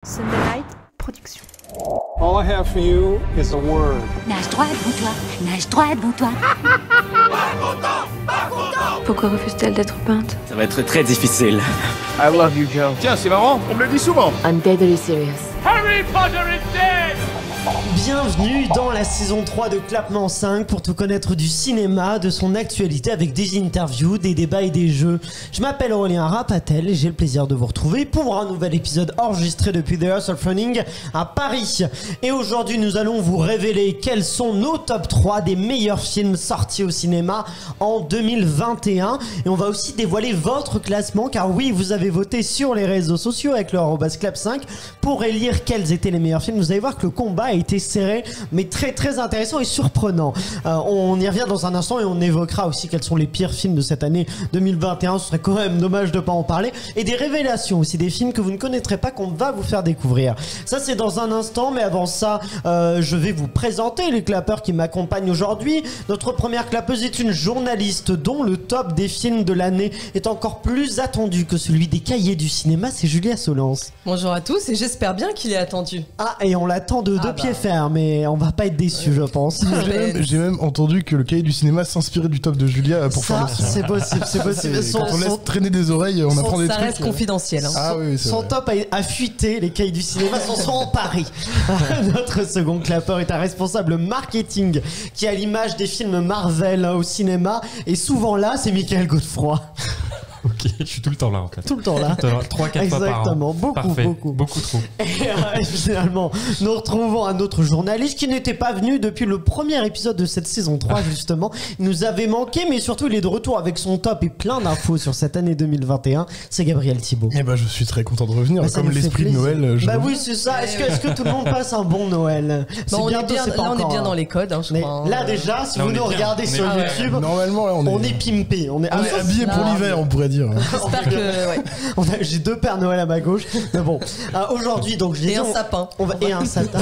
Sunday Night Production. All I have for you is a word. Nage droit devant toi, nage droit devant toi. Pourquoi refuse-t-elle d'être peinte? Ça va être très difficile. I love you, Joe. Tiens, c'est marrant, on me le dit souvent. I'm deadly serious. Harry Potter is dead. Bienvenue dans la saison 3 de Clapement 5 pour tout connaître du cinéma, de son actualité avec des interviews, des débats et des jeux. Je m'appelle Aurélien Rapatel et j'ai le plaisir de vous retrouver pour un nouvel épisode enregistré depuis The House of Running à Paris. Et aujourd'hui nous allons vous révéler quels sont nos top 3 des meilleurs films sortis au cinéma en 2021. Et on va aussi dévoiler votre classement car oui, vous avez voté sur les réseaux sociaux avec le @clap5 pour élire quels étaient les meilleurs films. Vous allez voir que le combat a été serré mais très intéressant et surprenant. On y revient dans un instant et on évoquera aussi quels sont les pires films de cette année 2021. Ce serait quand même dommage de pas en parler. Et des révélations aussi, des films que vous ne connaîtrez pas qu'on va vous faire découvrir. Ça c'est dans un instant, mais avant ça je vais vous présenter les clapeurs qui m'accompagnent aujourd'hui. Notre première clapeuse est une journaliste dont le top des films de l'année est encore plus attendu que celui des cahiers du cinéma, c'est Julia Solence. Bonjour à tous et j'espère bien qu'il est attendu. Ah, et on l'attend de deux pieds fermes, mais on va pas être déçus, je pense. J'ai même entendu que le cahier du cinéma s'inspirait du top de Julia pour faire le sien. C'est possible, c'est possible. Quand on laisse traîner des oreilles, on apprend des ça trucs. reste confidentiel. Hein. Ah oui, son top a fuité, les cahiers du cinéma s'en sont emparés. Notre second clapeur est un responsable marketing qui a l'image des films Marvel au cinéma, et souvent là, c'est Michael Godefroy. Ok, je suis tout le temps là en fait. Tout le temps là. 3-4 fois par an. Exactement, Parfait. beaucoup trop. Et finalement, nous retrouvons un autre journaliste qui n'était pas venu depuis le premier épisode de cette saison 3 justement. Il nous avait manqué, mais surtout il est de retour avec son top et plein d'infos sur cette année 2021. C'est Gabriel Thibault. Eh ben, je suis très content de revenir, comme l'esprit de Noël. Bah oui, c'est ça. Est-ce que tout le monde passe un bon Noël? On est bien dans les codes, hein, je crois. Là déjà, si vous nous regardez sur YouTube, normalement là, on est pimpé. On est habillé pour l'hiver, on pourrait dire. J'espère que ouais. J'ai deux Pères Noël à ma gauche. Mais bon, aujourd'hui donc j'ai dit un sapin. Et un sapin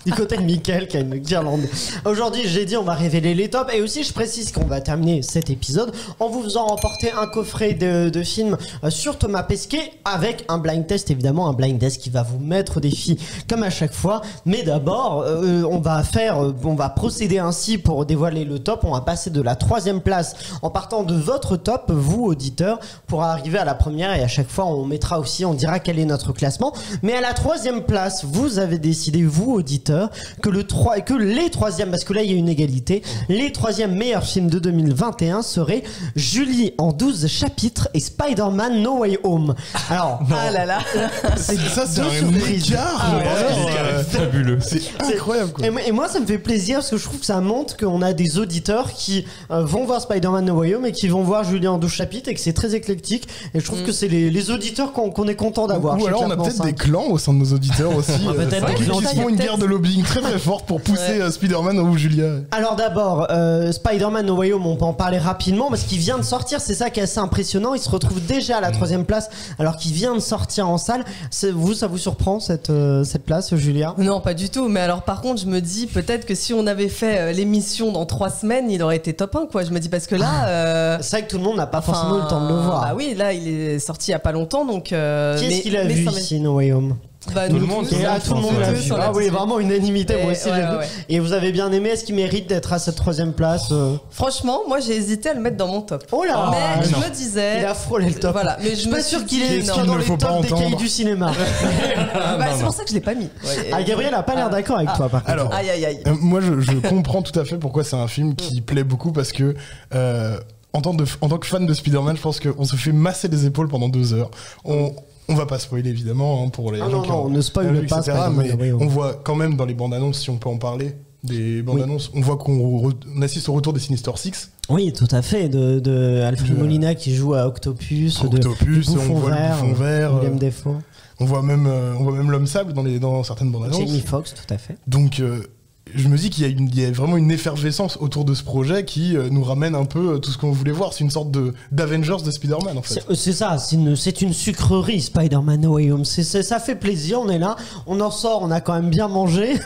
du côté de Mickaël qui a une guirlande. Aujourd'hui, j'ai dit on va révéler les tops, et aussi je précise qu'on va terminer cet épisode en vous faisant remporter un coffret de films sur Thomas Pesquet avec un blind test, évidemment un blind test qui va vous mettre au défi comme à chaque fois. Mais d'abord, on va procéder ainsi pour dévoiler le top. On va passer de la 3e place en partant de votre top, vous auditeurs, pour arriver à la première, et à chaque fois on mettra aussi, on dira quel est notre classement. Mais à la 3e place, vous avez décidé, vous auditeurs, que les 3e, parce que là il y a une égalité, les 3e meilleurs films de 2021 seraient Julie en 12 chapitres et Spider-Man No Way Home. Alors, ah là là, c'est un surprise. Fabuleux. C'est incroyable quoi. Et moi ça me fait plaisir parce que je trouve que ça montre qu'on a des auditeurs qui vont voir Spider-Man No Way Home et qui vont voir Julie en 12 chapitres, et que c'est très éclectique, et je trouve que c'est les auditeurs qu'on est content d'avoir. Ou alors on a peut-être des clans au sein de nos auditeurs aussi. Peut-être des clans qui font une guerre de lobbying très forte pour pousser Spider-Man ou Julia. Alors d'abord, Spider-Man No Way Home, on peut en parler rapidement parce qu'il vient de sortir, c'est ça qui est assez impressionnant. Il se retrouve déjà à la 3e place alors qu'il vient de sortir en salle. Ça vous surprend cette place, Julia? Non, pas du tout. Mais alors par contre, je me dis peut-être que si on avait fait l'émission dans 3 semaines, il aurait été top 1 quoi. Je me dis parce que là... c'est vrai que tout le monde n'a pas forcément eu le temps de le voir. Bah oui, là il est sorti il y a pas longtemps, donc... Qui est-ce qu'il a vu ici, No Way Home? Bah, tout le monde l'a vu. Ah oui, vraiment unanimité. Moi aussi, j'ai vu. Ouais. Et vous avez bien aimé? Est-ce qu'il mérite d'être à cette 3e place? Franchement, moi j'ai hésité à le mettre dans mon top. Oh là! Mais je me disais. Il a frôlé le top. Voilà, mais je me suis sûr qu'il est dans les tops des cahiers du cinéma. C'est pour ça que je l'ai pas mis. Ah, Gabriel a pas l'air d'accord avec toi, par contre. Alors, aïe. Moi je comprends tout à fait pourquoi c'est un film qui plaît beaucoup, parce que en tant que fan de Spider-Man, je pense qu'on se fait masser les épaules pendant 2 heures. On va pas spoiler évidemment pour les gens qui on ne spoile pas, mais on voit quand même dans les bandes annonces, si on peut en parler, des bandes annonces, on voit qu'on assiste au retour des Sinister Six. Oui, tout à fait, de Alfred Molina qui joue à Octopus, de on voit le Bouffon Vert, William Dafoe. on voit même l'Homme Sable dans certaines bandes annonces. Jamie Foxx, tout à fait. Donc je me dis qu'il y a vraiment une effervescence autour de ce projet qui nous ramène un peu tout ce qu'on voulait voir. C'est une sorte d'Avengers de Spider-Man en fait. C'est ça, c'est une sucrerie Spider-Man No Way Home. Ça fait plaisir, on est là, on en sort, on a quand même bien mangé,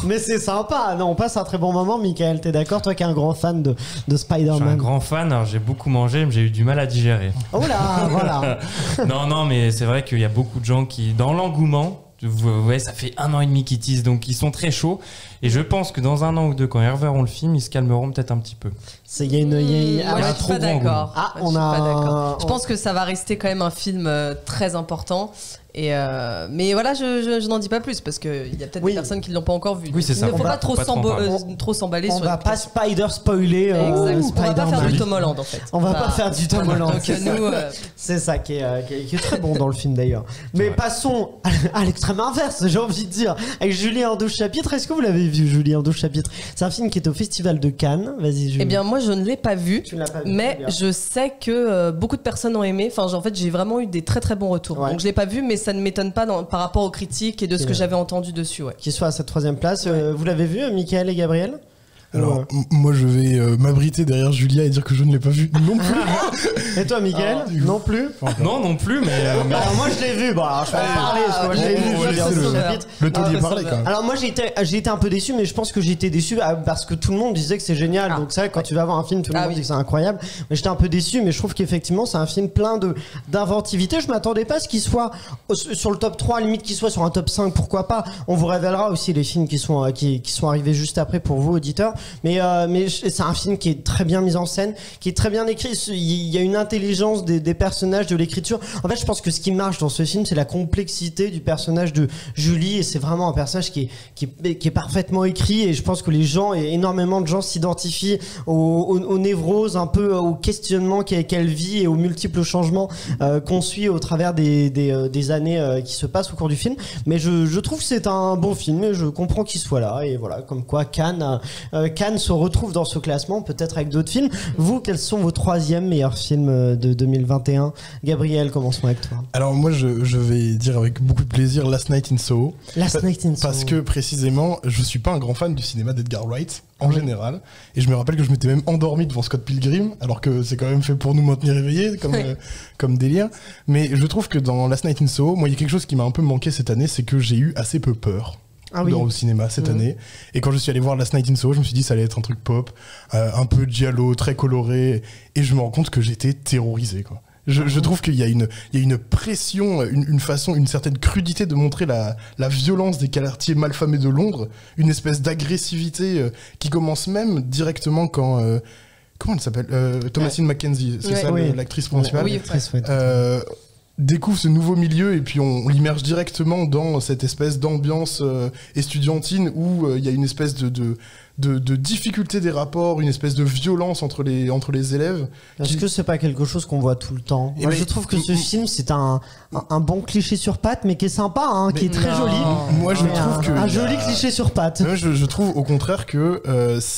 mais c'est sympa. Non, on passe un très bon moment. Michael, t'es d'accord? Toi qui es un grand fan de Spider-Man. Je suis un grand fan, alors j'ai beaucoup mangé, mais j'ai eu du mal à digérer. Oh là, voilà. Non, mais c'est vrai qu'il y a beaucoup de gens qui, dans l'engouement, ouais, ça fait 1 an et demi qu'ils teasent, donc ils sont très chauds. Et je pense que dans 1 an ou 2, quand ils reverront le film, ils se calmeront peut-être un petit peu. Moi, je suis pas d'accord. Je pense que ça va rester quand même un film très important. Mais voilà, je n'en dis pas plus parce qu'il y a peut-être des personnes qui ne l'ont pas encore vu. Oui, c'est ça. Il ne faut pas trop s'emballer. On va pas spoiler. On va pas faire du Tom Holland en fait. On va pas faire du Tom Holland. Donc nous, c'est ça qui est très bon dans le film d'ailleurs. Mais passons à l'extrême inverse, j'ai envie de dire, avec Julie en 12 chapitres. Est-ce que vous l'avez vu, Julie en 12 chapitres? C'est un film qui est au Festival de Cannes. Vas-y, Julie. Eh bien, moi, je ne l'ai pas vu. Tu l'as pas vu, mais je sais que beaucoup de personnes ont aimé. Enfin, en fait, j'ai vraiment eu des très très bons retours. Ouais. Donc, je l'ai pas vu, mais ça ne m'étonne pas par rapport aux critiques et de ce que j'avais entendu dessus. Ouais. Qui soit à cette 3e place. Vous l'avez vu, Michael et Gabriel? Alors, moi, je vais m'abriter derrière Julia et dire que je ne l'ai pas vu non plus. Et toi, Michael? Non plus? Non plus, mais. Alors, moi, je l'ai vu. Bon, alors, je vais en parler parce que moi, je l'ai vu. Le temps d'y parler quand même. Alors, moi, j'ai été un peu déçu, mais je pense que j'ai été déçu parce que tout le monde disait que c'est génial. Donc, c'est vrai, quand tu vas voir un film, tout le monde dit que c'est incroyable. Mais j'étais un peu déçu, mais je trouve qu'effectivement, c'est un film plein d'inventivité. Je m'attendais pas à ce qu'il soit sur le top 3, limite qu'il soit sur un top 5, pourquoi pas. On vous révélera aussi les films qui sont arrivés juste après pour vous, auditeurs. Mais c'est un film qui est très bien mis en scène, qui est très bien écrit. Il y a une intelligence des personnages, de l'écriture. En fait, je pense que ce qui marche dans ce film, c'est la complexité du personnage de Julie, et c'est vraiment un personnage qui est parfaitement écrit. Et je pense que énormément de gens s'identifient aux névroses, un peu au questionnement qu'elle vit et aux multiples changements qu'on suit au travers des années qui se passent au cours du film. Mais je trouve que c'est un bon film et je comprends qu'il soit là. Et voilà, comme quoi Cannes se retrouve dans ce classement, peut-être avec d'autres films. Vous, quels sont vos 3e meilleurs films de 2021? Gabriel, commençons avec toi. Alors moi, je vais dire avec beaucoup de plaisir Last Night in Soho. Last Night in Soho. Parce que précisément, je suis pas un grand fan du cinéma d'Edgar Wright en général. Et je me rappelle que je m'étais même endormi devant Scott Pilgrim, alors que c'est quand même fait pour nous maintenir éveillés comme délire. Mais je trouve que dans Last Night in Soho, moi, il y a quelque chose qui m'a un peu manqué cette année, c'est que j'ai eu assez peu peur. Au cinéma cette année. Et quand je suis allé voir Last Night in Soho, je me suis dit ça allait être un truc pop, un peu giallo, très coloré, et je me rends compte que j'étais terrorisé, quoi. Je trouve qu'il y a une pression, une certaine crudité de montrer la violence des quartiers malfamés de Londres, une espèce d'agressivité qui commence même directement quand comment elle s'appelle, Thomasine McKenzie, c'est ça l'actrice principale. Oui, Découvre ce nouveau milieu et puis on l'immerge directement dans cette espèce d'ambiance estudiantine où il y a une espèce de difficulté des rapports, une espèce de violence entre les élèves. Est-ce que c'est pas quelque chose qu'on voit tout le temps? Moi, je trouve que ce film, c'est un bon cliché sur pattes, mais qui est sympa, qui est très joli. Moi, je trouve que un joli cliché sur pattes. Je trouve au contraire que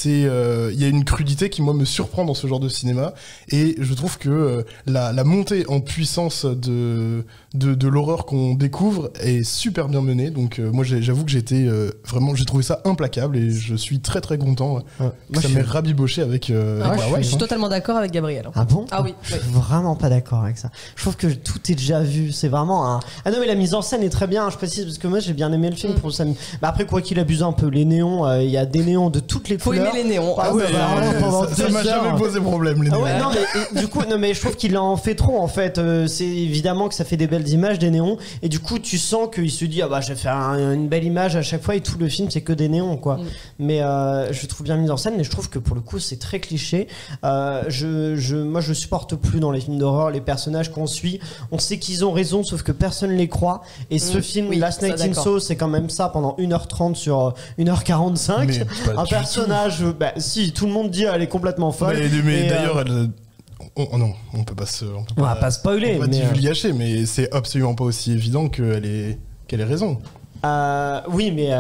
il y a une crudité qui moi me surprend dans ce genre de cinéma, et je trouve que la montée en puissance de l'horreur qu'on découvre est super bien menée. Donc moi, j'avoue que j'ai trouvé ça implacable et je suis très très content. Ça m'est rabiboché avec. Je suis totalement d'accord avec Gabriel. Ah bon? Ah oui. Je suis vraiment pas d'accord avec ça. Je trouve que tout est déjà vu. C'est vraiment un. Ah non, mais la mise en scène est très bien. Je précise parce que moi j'ai bien aimé le film. Pour ça. Après, quoi qu'il abuse un peu, les néons, il y a des néons de toutes les couleurs. Faut aimer les néons. Ça m'a jamais posé problème, les néons. Non, mais du coup, mais je trouve qu'il en fait trop en fait. C'est évidemment que ça fait des belles images, des néons, et du coup, tu sens qu'il se dit je vais faire une belle image à chaque fois, et tout le film c'est que des néons, quoi. Mais je trouve bien mis en scène, mais je trouve que pour le coup c'est très cliché. Moi je supporte plus dans les films d'horreur les personnages qu'on suit, on sait qu'ils ont raison sauf que personne les croit, et ce film Last Night in Soho, c'est quand même ça pendant 1h30 sur 1h45. Un personnage, si tout le monde dit elle est complètement folle, mais d'ailleurs non, on peut pas va pas spoiler, on va divulgacher, mais c'est absolument pas aussi évident qu'elle ait raison. Oui, mais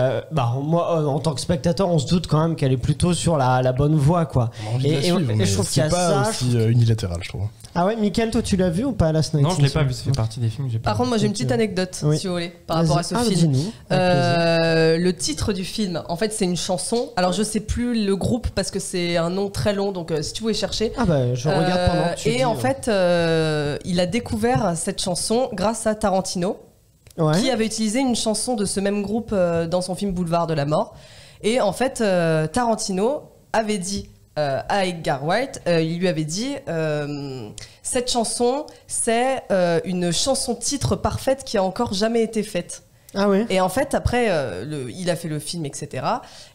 moi, en tant que spectateur, on se doute quand même qu'elle est plutôt sur la bonne voie, quoi. Et je trouve qu'il y a ça. C'est pas aussi unilatéral, je trouve. Ah ouais, Mickaël, toi tu l'as vu ou pas Last Night? Non, je l'ai pas vu, ça fait partie des films que j'ai pas vu. Par contre, moi j'ai une petite anecdote, si vous voulez, par rapport à ce film. Le titre du film, en fait, c'est une chanson. Alors, je sais plus le groupe parce que c'est un nom très long, donc si tu voulais chercher. Ah bah, je regarde pendant que tu dis, en fait, il a découvert cette chanson grâce à Tarantino, qui avait utilisé une chanson de ce même groupe dans son film Boulevard de la Mort. Et en fait, Tarantino avait dit à Edgar Wright, il lui avait dit cette chanson, c'est une chanson titre parfaite qui a encore jamais été faite. Ah ouais. Et en fait, après, il a fait le film, etc.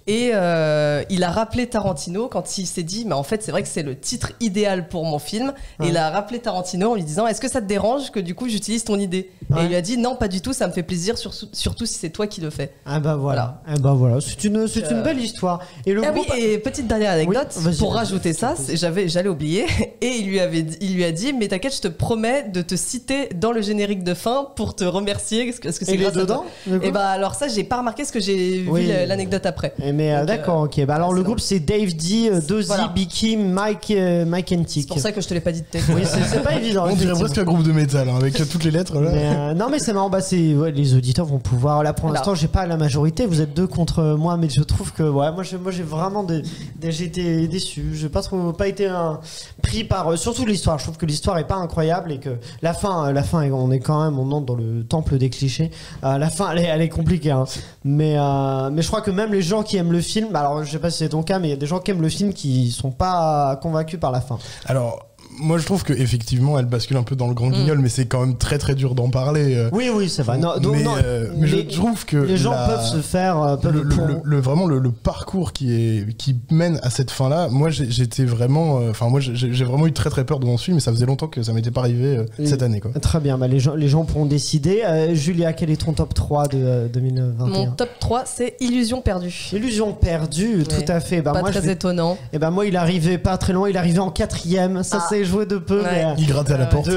Et il a rappelé Tarantino quand il s'est dit, mais en fait, c'est vrai que c'est le titre idéal pour mon film. Et il a rappelé Tarantino en lui disant, est-ce que ça te dérange que du coup j'utilise ton idée? Et il lui a dit, non, pas du tout, ça me fait plaisir, surtout si c'est toi qui le fais. Ah bah voilà. Ah bah voilà. C'est une belle histoire. Et le groupe... oui, et petite dernière anecdote, pour rajouter ça, j'allais oublier. Et il lui a dit, mais t'inquiète, je te promets de te citer dans le générique de fin pour te remercier. Parce que c'est grâce à toi. Et bah alors ça, j'ai pas remarqué parce que j'ai vu l'anecdote après. Mais d'accord, ok. Bah alors le groupe c'est Dave D, Dozy, Bicky, Mike and Tick. C'est pour ça que je te l'ai pas dit de tête. Oui, c'est pas évident. On dirait presque un groupe de métal avec toutes les lettres là. Mais, non mais c'est marrant, les auditeurs vont pouvoir. Là pour l'instant, j'ai pas la majorité. Vous êtes 2 contre moi, mais je trouve que moi j'ai vraiment j'ai été déçu. J'ai pas été pris par surtout l'histoire. Je trouve que l'histoire est pas incroyable et que la fin, on entre dans le temple des clichés. La fin, elle est compliquée, hein. Mais je crois que même les gens qui aiment le film, alors je sais pas si c'est ton cas, mais il y a des gens qui aiment le film qui sont pas convaincus par la fin. Alors moi je trouve que effectivement elle bascule un peu dans le grand guignol, mais c'est quand même très très dur d'en parler. Oui c'est vrai. Mais je trouve que les gens peuvent se faire vraiment le parcours qui mène à cette fin là. Moi j'étais vraiment j'ai vraiment eu très très peur devant ce film, et ça faisait longtemps que ça m'était pas arrivé cette année, quoi. Très bien, les gens pourront décider. Julia, quel est ton top 3 de 2021? Mon top 3 c'est Illusion perdue. Illusion perdue, tout à fait. Pas très étonnant. Et moi il arrivait pas très loin, il arrivait en 4ème. Ça c'est joué de peu, mais il grattait à la porte.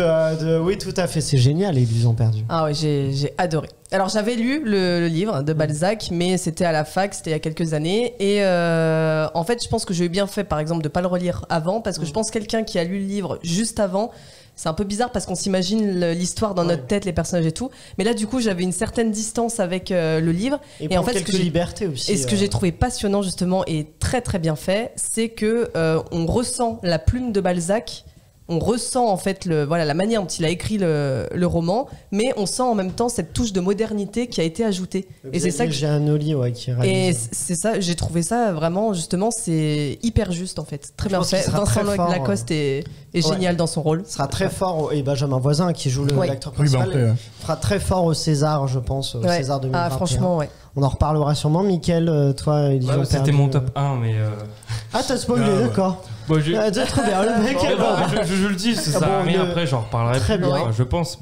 Oui, tout à fait, c'est génial, Illusion perdue. Ah oui, j'ai adoré. Alors j'avais lu le livre de Balzac, mais c'était à la fac, c'était il y a quelques années, et en fait je pense que j'ai eu bien fait par exemple de pas le relire avant, parce que je pense que quelqu'un qui a lu le livre juste avant, c'est un peu bizarre parce qu'on s'imagine l'histoire dans notre tête, les personnages et tout. Mais là, du coup, j'avais une certaine distance avec le livre. Et en fait, quelques libertés aussi. Et ce que j'ai trouvé passionnant, justement, et très très bien fait, c'est que on ressent la plume de Balzac. On ressent en fait la manière dont il a écrit le roman, mais on sent en même temps cette touche de modernité qui a été ajoutée. Et c'est ça que j'ai un Oli qui réalise. Et c'est ça, j'ai trouvé ça vraiment justement, c'est hyper juste en fait, très bien fait. Vincent Lacoste est génial dans son rôle. Il sera très fort, et Benjamin Voisin qui joue l'acteur principal, fera très fort au César, je pense, au César 2021. Ah franchement, ouais. On en reparlera sûrement. Mickaël, toi, c'était mon top 1, mais. Ah, t'as spoilé, d'accord. Bon, très bien, le mec. Je le dis, ça sert à rien. Après, j'en reparlerai plus, je pense.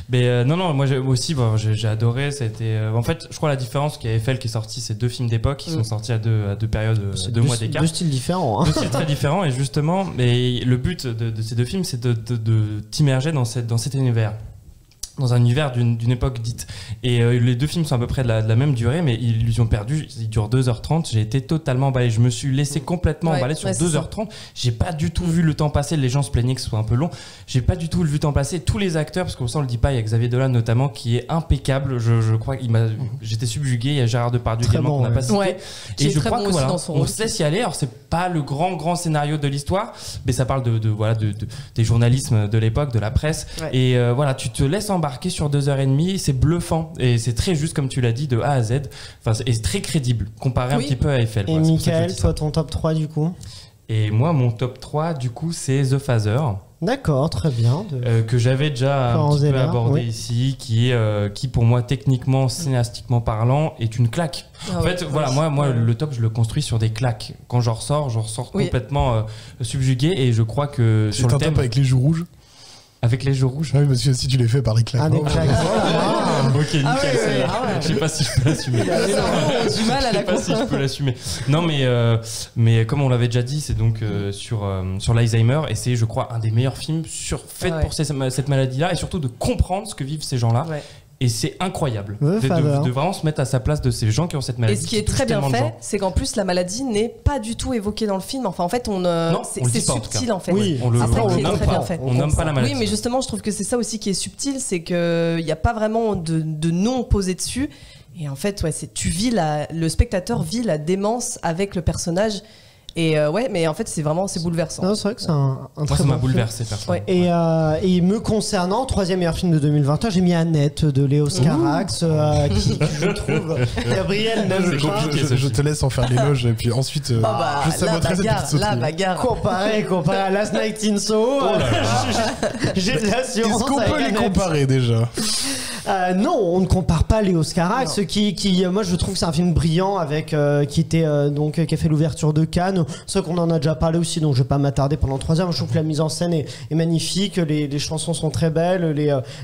Mais non, moi aussi, j'ai adoré. Ça a été, en fait, je crois la différence qu'il y avait Eiffel qui est sorti, c'est 2 films d'époque qui sont sortis à deux périodes, 2 mois d'écart. 2 styles différents. 2 styles très différents, et justement, mais le but de ces 2 films, c'est de t'immerger dans cet univers. Dans un univers d'une époque dite. Et les 2 films sont à peu près de la même durée, mais Illusion perdue, il dure 2h30. J'ai été totalement emballé. Je me suis laissé complètement emballer sur 2h30. J'ai pas du tout vu le temps passer. Les gens se plaignaient que ce soit un peu long. J'ai pas du tout vu le temps passer. Tous les acteurs, parce qu'on ça on le dit pas, il y a Xavier Dolan notamment qui est impeccable. Je crois j'étais subjugué. Il y a Gérard Depardieu également qu'on n'a pas cité. Et je crois que on se laisse y aller. Alors c'est pas le grand scénario de l'histoire, mais ça parle des journalismes de l'époque, de la presse. Et tu te laisses embarquer sur 2h30, c'est bluffant et c'est très juste comme tu l'as dit de A à Z, et c'est très crédible comparé un petit peu à Eiffel. Et Mickaël, toi ton top 3 du coup? Et moi mon top 3 du coup c'est The Father. D'accord, très bien. Que j'avais déjà un petit peu abordé ici, qui pour moi techniquement, scénaristiquement parlant, est une claque. En fait, moi le top je le construis sur des claques. Quand j'en ressors complètement subjugué, et je crois que sur le thème, top avec les joues rouges. Avec les joues rouges. Oui, parce que si tu les fais par les claques. Des claques. Ok, nickel. Je sais pas si je peux l'assumer. Du mal à la Je sais pas si je peux l'assumer. Non, mais comme on l'avait déjà dit, c'est donc sur l'Alzheimer, et c'est, je crois, un des meilleurs films fait pour cette maladie-là, et surtout de comprendre ce que vivent ces gens-là. et c'est incroyable de vraiment se mettre à sa place de ces gens qui ont cette maladie. Et ce qui est très bien fait, c'est qu'en plus la maladie n'est pas du tout évoquée dans le film. Enfin, en fait, c'est subtil en fait. Oui, on le très bien fait. On nomme pas la maladie. Oui, mais justement, je trouve que c'est ça aussi qui est subtil, c'est que il y a pas vraiment de nom posé dessus. Et en fait, le spectateur vit la démence avec le personnage. Et mais en fait, c'est bouleversant. Non, c'est vrai que c'est un Moi, très ça bon m'a film. bouleversé, personnellement. Et me concernant, troisième meilleur film de 2021, j'ai mis Annette de Léos Carax, qui je trouve. Gabriel n'aime pas. Je te laisse en faire l'éloge et puis ensuite je saboterai cette petite La bagarre. Comparé à Last Night in Soho, j'ai de l'assurance. Est-ce qu'on peut les Annette. comparer déjà? Non, on ne compare pas Léos Carax, qui moi je trouve que c'est un film brillant avec qui a fait l'ouverture de Cannes. C'est vrai qu'on en a déjà parlé aussi, donc je vais pas m'attarder pendant 3 heures. Je trouve que la mise en scène est magnifique, les chansons sont très belles,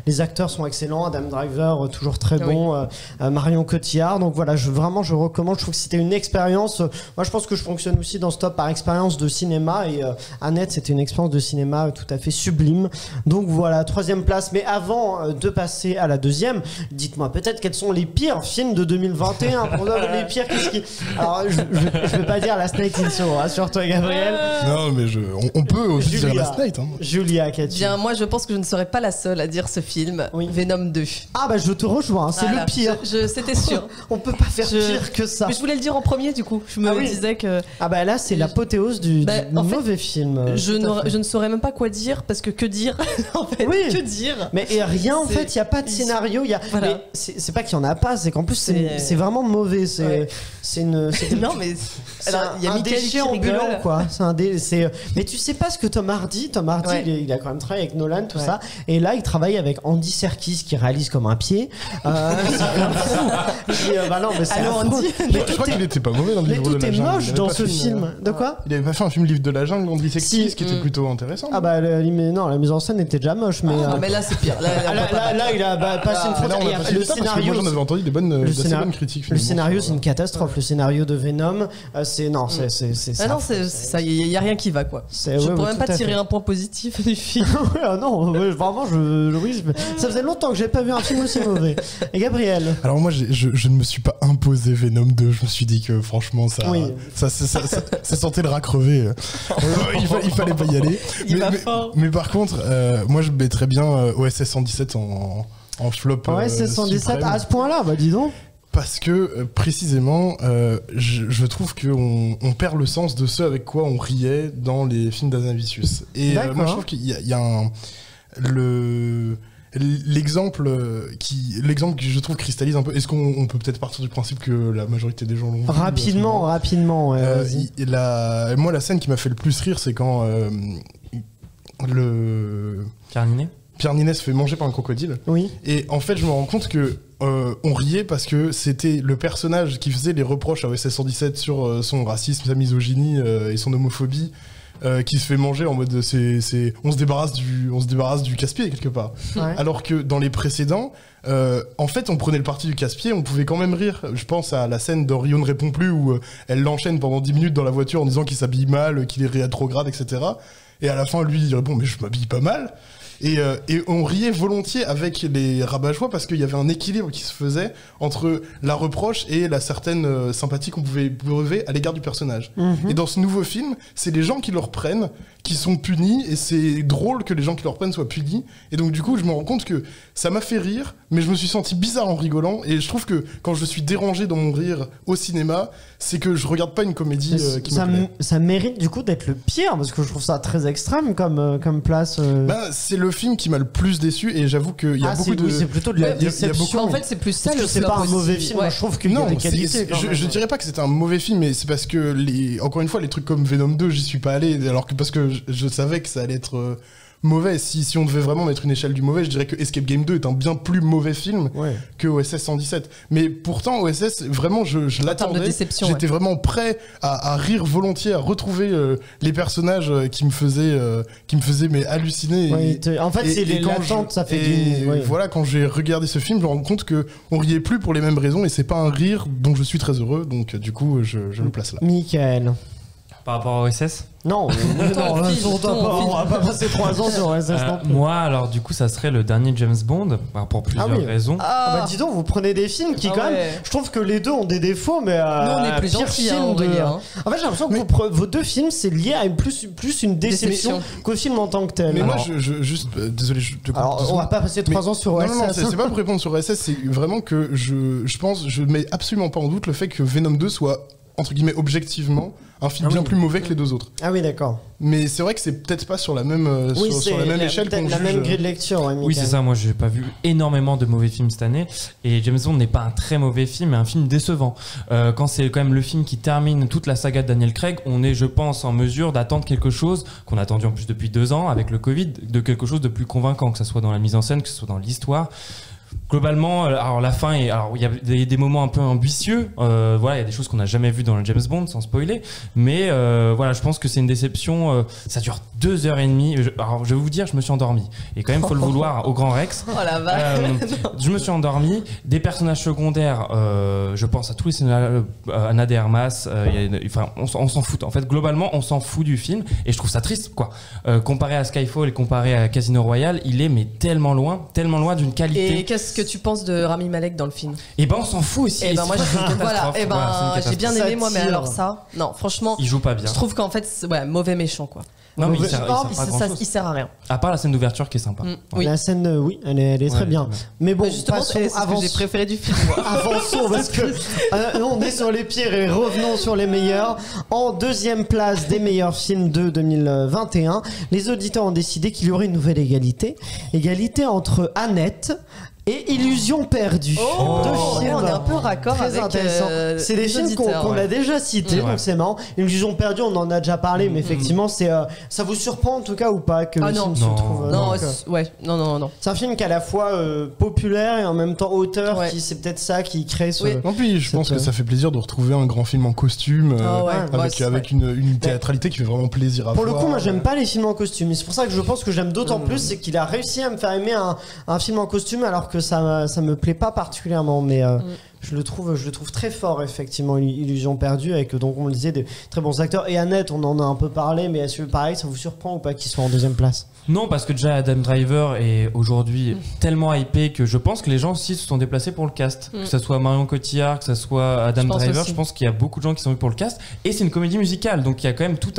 les acteurs sont excellents, Adam Driver toujours très bon, Marion Cotillard. Donc voilà, je recommande. Je trouve que c'était une expérience. Moi, je pense que je fonctionne aussi dans ce top par expérience de cinéma, et Annette, c'était une expérience de cinéma tout à fait sublime. Donc voilà, 3e place. Mais avant de passer à la 2e, dites-moi peut-être quels sont les pires films de 2021. Les pires, qu'est-ce qui... Alors, je vais pas dire Last Night in Soho, rassure-toi Gabriel. Non, mais on peut aussi dire Last Night. Julia, qu'as-tu? Bien, moi je pense que je ne serais pas la seule à dire ce film. Oui. Venom 2. Ah bah je te rejoins, c'est le pire. C'était sûr. On peut pas faire pire que ça. Mais je voulais le dire en premier du coup. Je me disais que... Ah bah là c'est l'apothéose du mauvais film. Je ne saurais même pas quoi dire, parce que dire en fait, que dire. Mais rien en fait, il y a pas de scénario, voilà. C'est pas qu'il y en a pas, c'est qu'en plus c'est vraiment mauvais, c'est une non mais il y a un déchet ambulant quoi. Mais tu sais pas ce que Tom Hardy il a quand même travaillé avec Nolan tout ça, et là il travaille avec Andy Serkis qui réalise comme un pied. Bah non mais c'est Andy. Mais je crois qu'il était pas mauvais dans le livre de la jungle. Mais tout est moche dans ce film. De quoi? Il avait pas fait un film Livre de la jungle, Andy Serkis, qui était plutôt intéressant. Ah bah non, la mise en scène était déjà moche, mais mais là c'est pire. Là il a passé une frontière. Le scénario, moi j'en avais entendu des bonnes critiques. Le scénario c'est une catastrophe. Le scénario de Venom, c'est non, ça, il y a rien qui va quoi. Je pourrais même pas tirer un point positif du film. Non, vraiment, ça faisait longtemps que j'ai pas vu un film aussi mauvais. Et Gabriel? Alors moi, je ne me suis pas imposé Venom 2. Je me suis dit que franchement, ça sentait le rat crevé. Il fallait pas y aller. Mais par contre, moi, je mettrais bien OSS 117 en flop. OSS 117 à ce point-là, bah dis donc. Parce que précisément, je trouve qu'on perd le sens de ce avec quoi on riait dans les films d'Azanavicius. Et moi je trouve qu'il y a l'exemple que je trouve cristallise un peu. Est-ce qu'on peut peut-être partir du principe que la majorité des gens l'ont vu? Rapidement. Moi, la scène qui m'a fait le plus rire, c'est quand Pierre Ninet se fait manger par un crocodile. Oui. Et en fait, je me rends compte que on riait parce que c'était le personnage qui faisait les reproches à OSS 117 sur son racisme, sa misogynie et son homophobie, qui se fait manger en mode on se débarrasse du casse-pied quelque part. Ouais. Alors que dans les précédents, en fait, on prenait le parti du casse-pied, on pouvait quand même rire. Je pense à la scène dans Rio ne répond plus où elle l'enchaîne pendant 10 minutes dans la voiture en disant qu'il s'habille mal, qu'il est rétrograde, etc. Et à la fin, lui, il répond mais je m'habille pas mal. Et on riait volontiers avec les rabat-joie parce qu'il y avait un équilibre qui se faisait entre la reproche et la certaine sympathie qu'on pouvait éprouver à l'égard du personnage. Et dans ce nouveau film, c'est les gens qui le reprennent qui sont punis, et c'est drôle que les gens qui le reprennent soient punis. Et donc du coup, je me rends compte que ça m'a fait rire, mais je me suis senti bizarre en rigolant. Et je trouve que quand je suis dérangé dans mon rire au cinéma, c'est que je regarde pas une comédie qui me plaît. Ça mérite du coup d'être le pire, parce que je trouve ça très extrême comme place. C'est le film qui m'a le plus déçu, et j'avoue qu'il y a beaucoup de... Oui, c'est plutôt de la déception. En fait, c'est plus ça. C'est pas un mauvais film. Moi, je trouve qu'il y a des qualités. Je dirais pas que c'est un mauvais film, mais c'est parce que encore une fois, les trucs comme Venom 2, j'y suis pas allé, parce que je savais que ça allait être mauvais. Si on devait vraiment mettre une échelle du mauvais, je dirais que Escape Game 2 est un bien plus mauvais film que OSS 117. Mais pourtant, OSS, vraiment, je l'attendais. J'étais vraiment prêt à rire volontiers, à retrouver les personnages qui me faisaient mais halluciner. En fait, c'est l'attente, ça fait voilà, quand j'ai regardé ce film, je me rends compte qu'on riait plus pour les mêmes raisons, et c'est pas un rire dont je suis très heureux. Donc du coup, je le place là. Michael. Par rapport au SS? Non, on va pas passer 3 ans sur SS non plus. Moi, alors du coup, ça serait le dernier James Bond, pour plusieurs raisons. Bah dis donc, vous prenez des films qui quand même, je trouve que les deux ont des défauts, mais nous on est plus gentils, on va dire. En fait, j'ai l'impression que vos deux films, c'est lié à plus une déception qu'au film en tant que tel. Mais moi, désolé, je te coupe. Alors, on va pas passer 3 ans sur OSS. Non, c'est pas pour répondre sur OSS, c'est vraiment que je mets absolument pas en doute le fait que Venom 2 soit entre guillemets objectivement un film bien plus mauvais que les deux autres. Ah oui, d'accord. Mais c'est vrai que c'est peut-être pas sur la même sur la même échelle qu'on la même grille de lecture. Ouais, oui, c'est ça. Moi, j'ai pas vu énormément de mauvais films cette année, et James Bond n'est pas un très mauvais film, mais un film décevant. Quand c'est quand même le film qui termine toute la saga de Daniel Craig, on est, je pense, en mesure d'attendre quelque chose qu'on a attendu en plus depuis 2 ans avec le Covid, de quelque chose de plus convaincant, que ce soit dans la mise en scène, que ce soit dans l'histoire. Globalement, alors la fin il y a des moments un peu ambitieux, voilà, il y a des choses qu'on n'a jamais vues dans le James Bond sans spoiler, mais voilà, je pense que c'est une déception. Ça dure 2h30. Alors je vais vous dire, je me suis endormi, et quand même faut le vouloir au Grand Rex. Oh la vache. Je me suis endormi. Des personnages secondaires, je pense à tous les scénarios, Anna de Armas, enfin on s'en fout. En fait, globalement, on s'en fout du film, et je trouve ça triste, quoi. Comparé à Skyfall et comparé à Casino Royale, il est mais tellement loin d'une qualité. Et qu'est-ce que tu penses de Rami Malek dans le film? Et ben on s'en fout aussi. Et ben moi j'ai bien aimé, moi, mais alors ça, non, franchement, il joue pas bien. Je trouve qu'en fait, mauvais méchant, quoi. Non, mais il sert à rien. À part la scène d'ouverture qui est sympa. Oui. La scène, oui, elle est très bien. Mais bon, justement, c'est ce que j'ai préféré du film. Avançons, parce que on est sur les pires et revenons sur les meilleurs. En 2e place des meilleurs films de 2021, les auditeurs ont décidé qu'il y aurait une nouvelle égalité. Égalité entre Annette et Illusion perdue. Deux films, on est un peu raccord avec c'est des films qu'on a déjà cités, donc c'est marrant. Illusion perdue, on en a déjà parlé, mais effectivement, ça vous surprend en tout cas ou pas que le film se trouve Non. C'est un film qui est à la fois populaire et en même temps auteur, c'est peut-être ça qui crée ce. Non, puis je pense que ça fait plaisir de retrouver un grand film en costume avec une théâtralité qui fait vraiment plaisir à voir. Pour le coup, moi j'aime pas les films en costume. C'est pour ça que je pense que j'aime d'autant plus, c'est qu'il a réussi à me faire aimer un film en costume, alors que ça me plaît pas particulièrement, mais je le trouve très fort, effectivement, Illusion perdue, avec, donc on le disait, de très bons acteurs. Et Annette, on en a un peu parlé, mais est-ce que pareil, ça vous surprend ou pas qu'il soit en 2e place? Non, parce que déjà Adam Driver est aujourd'hui tellement hypé que je pense que les gens aussi se sont déplacés pour le cast. Que ce soit Marion Cotillard, que ce soit Adam Driver, je pense qu'il y a beaucoup de gens qui sont venus pour le cast. Et c'est une comédie musicale, donc il y a quand même tout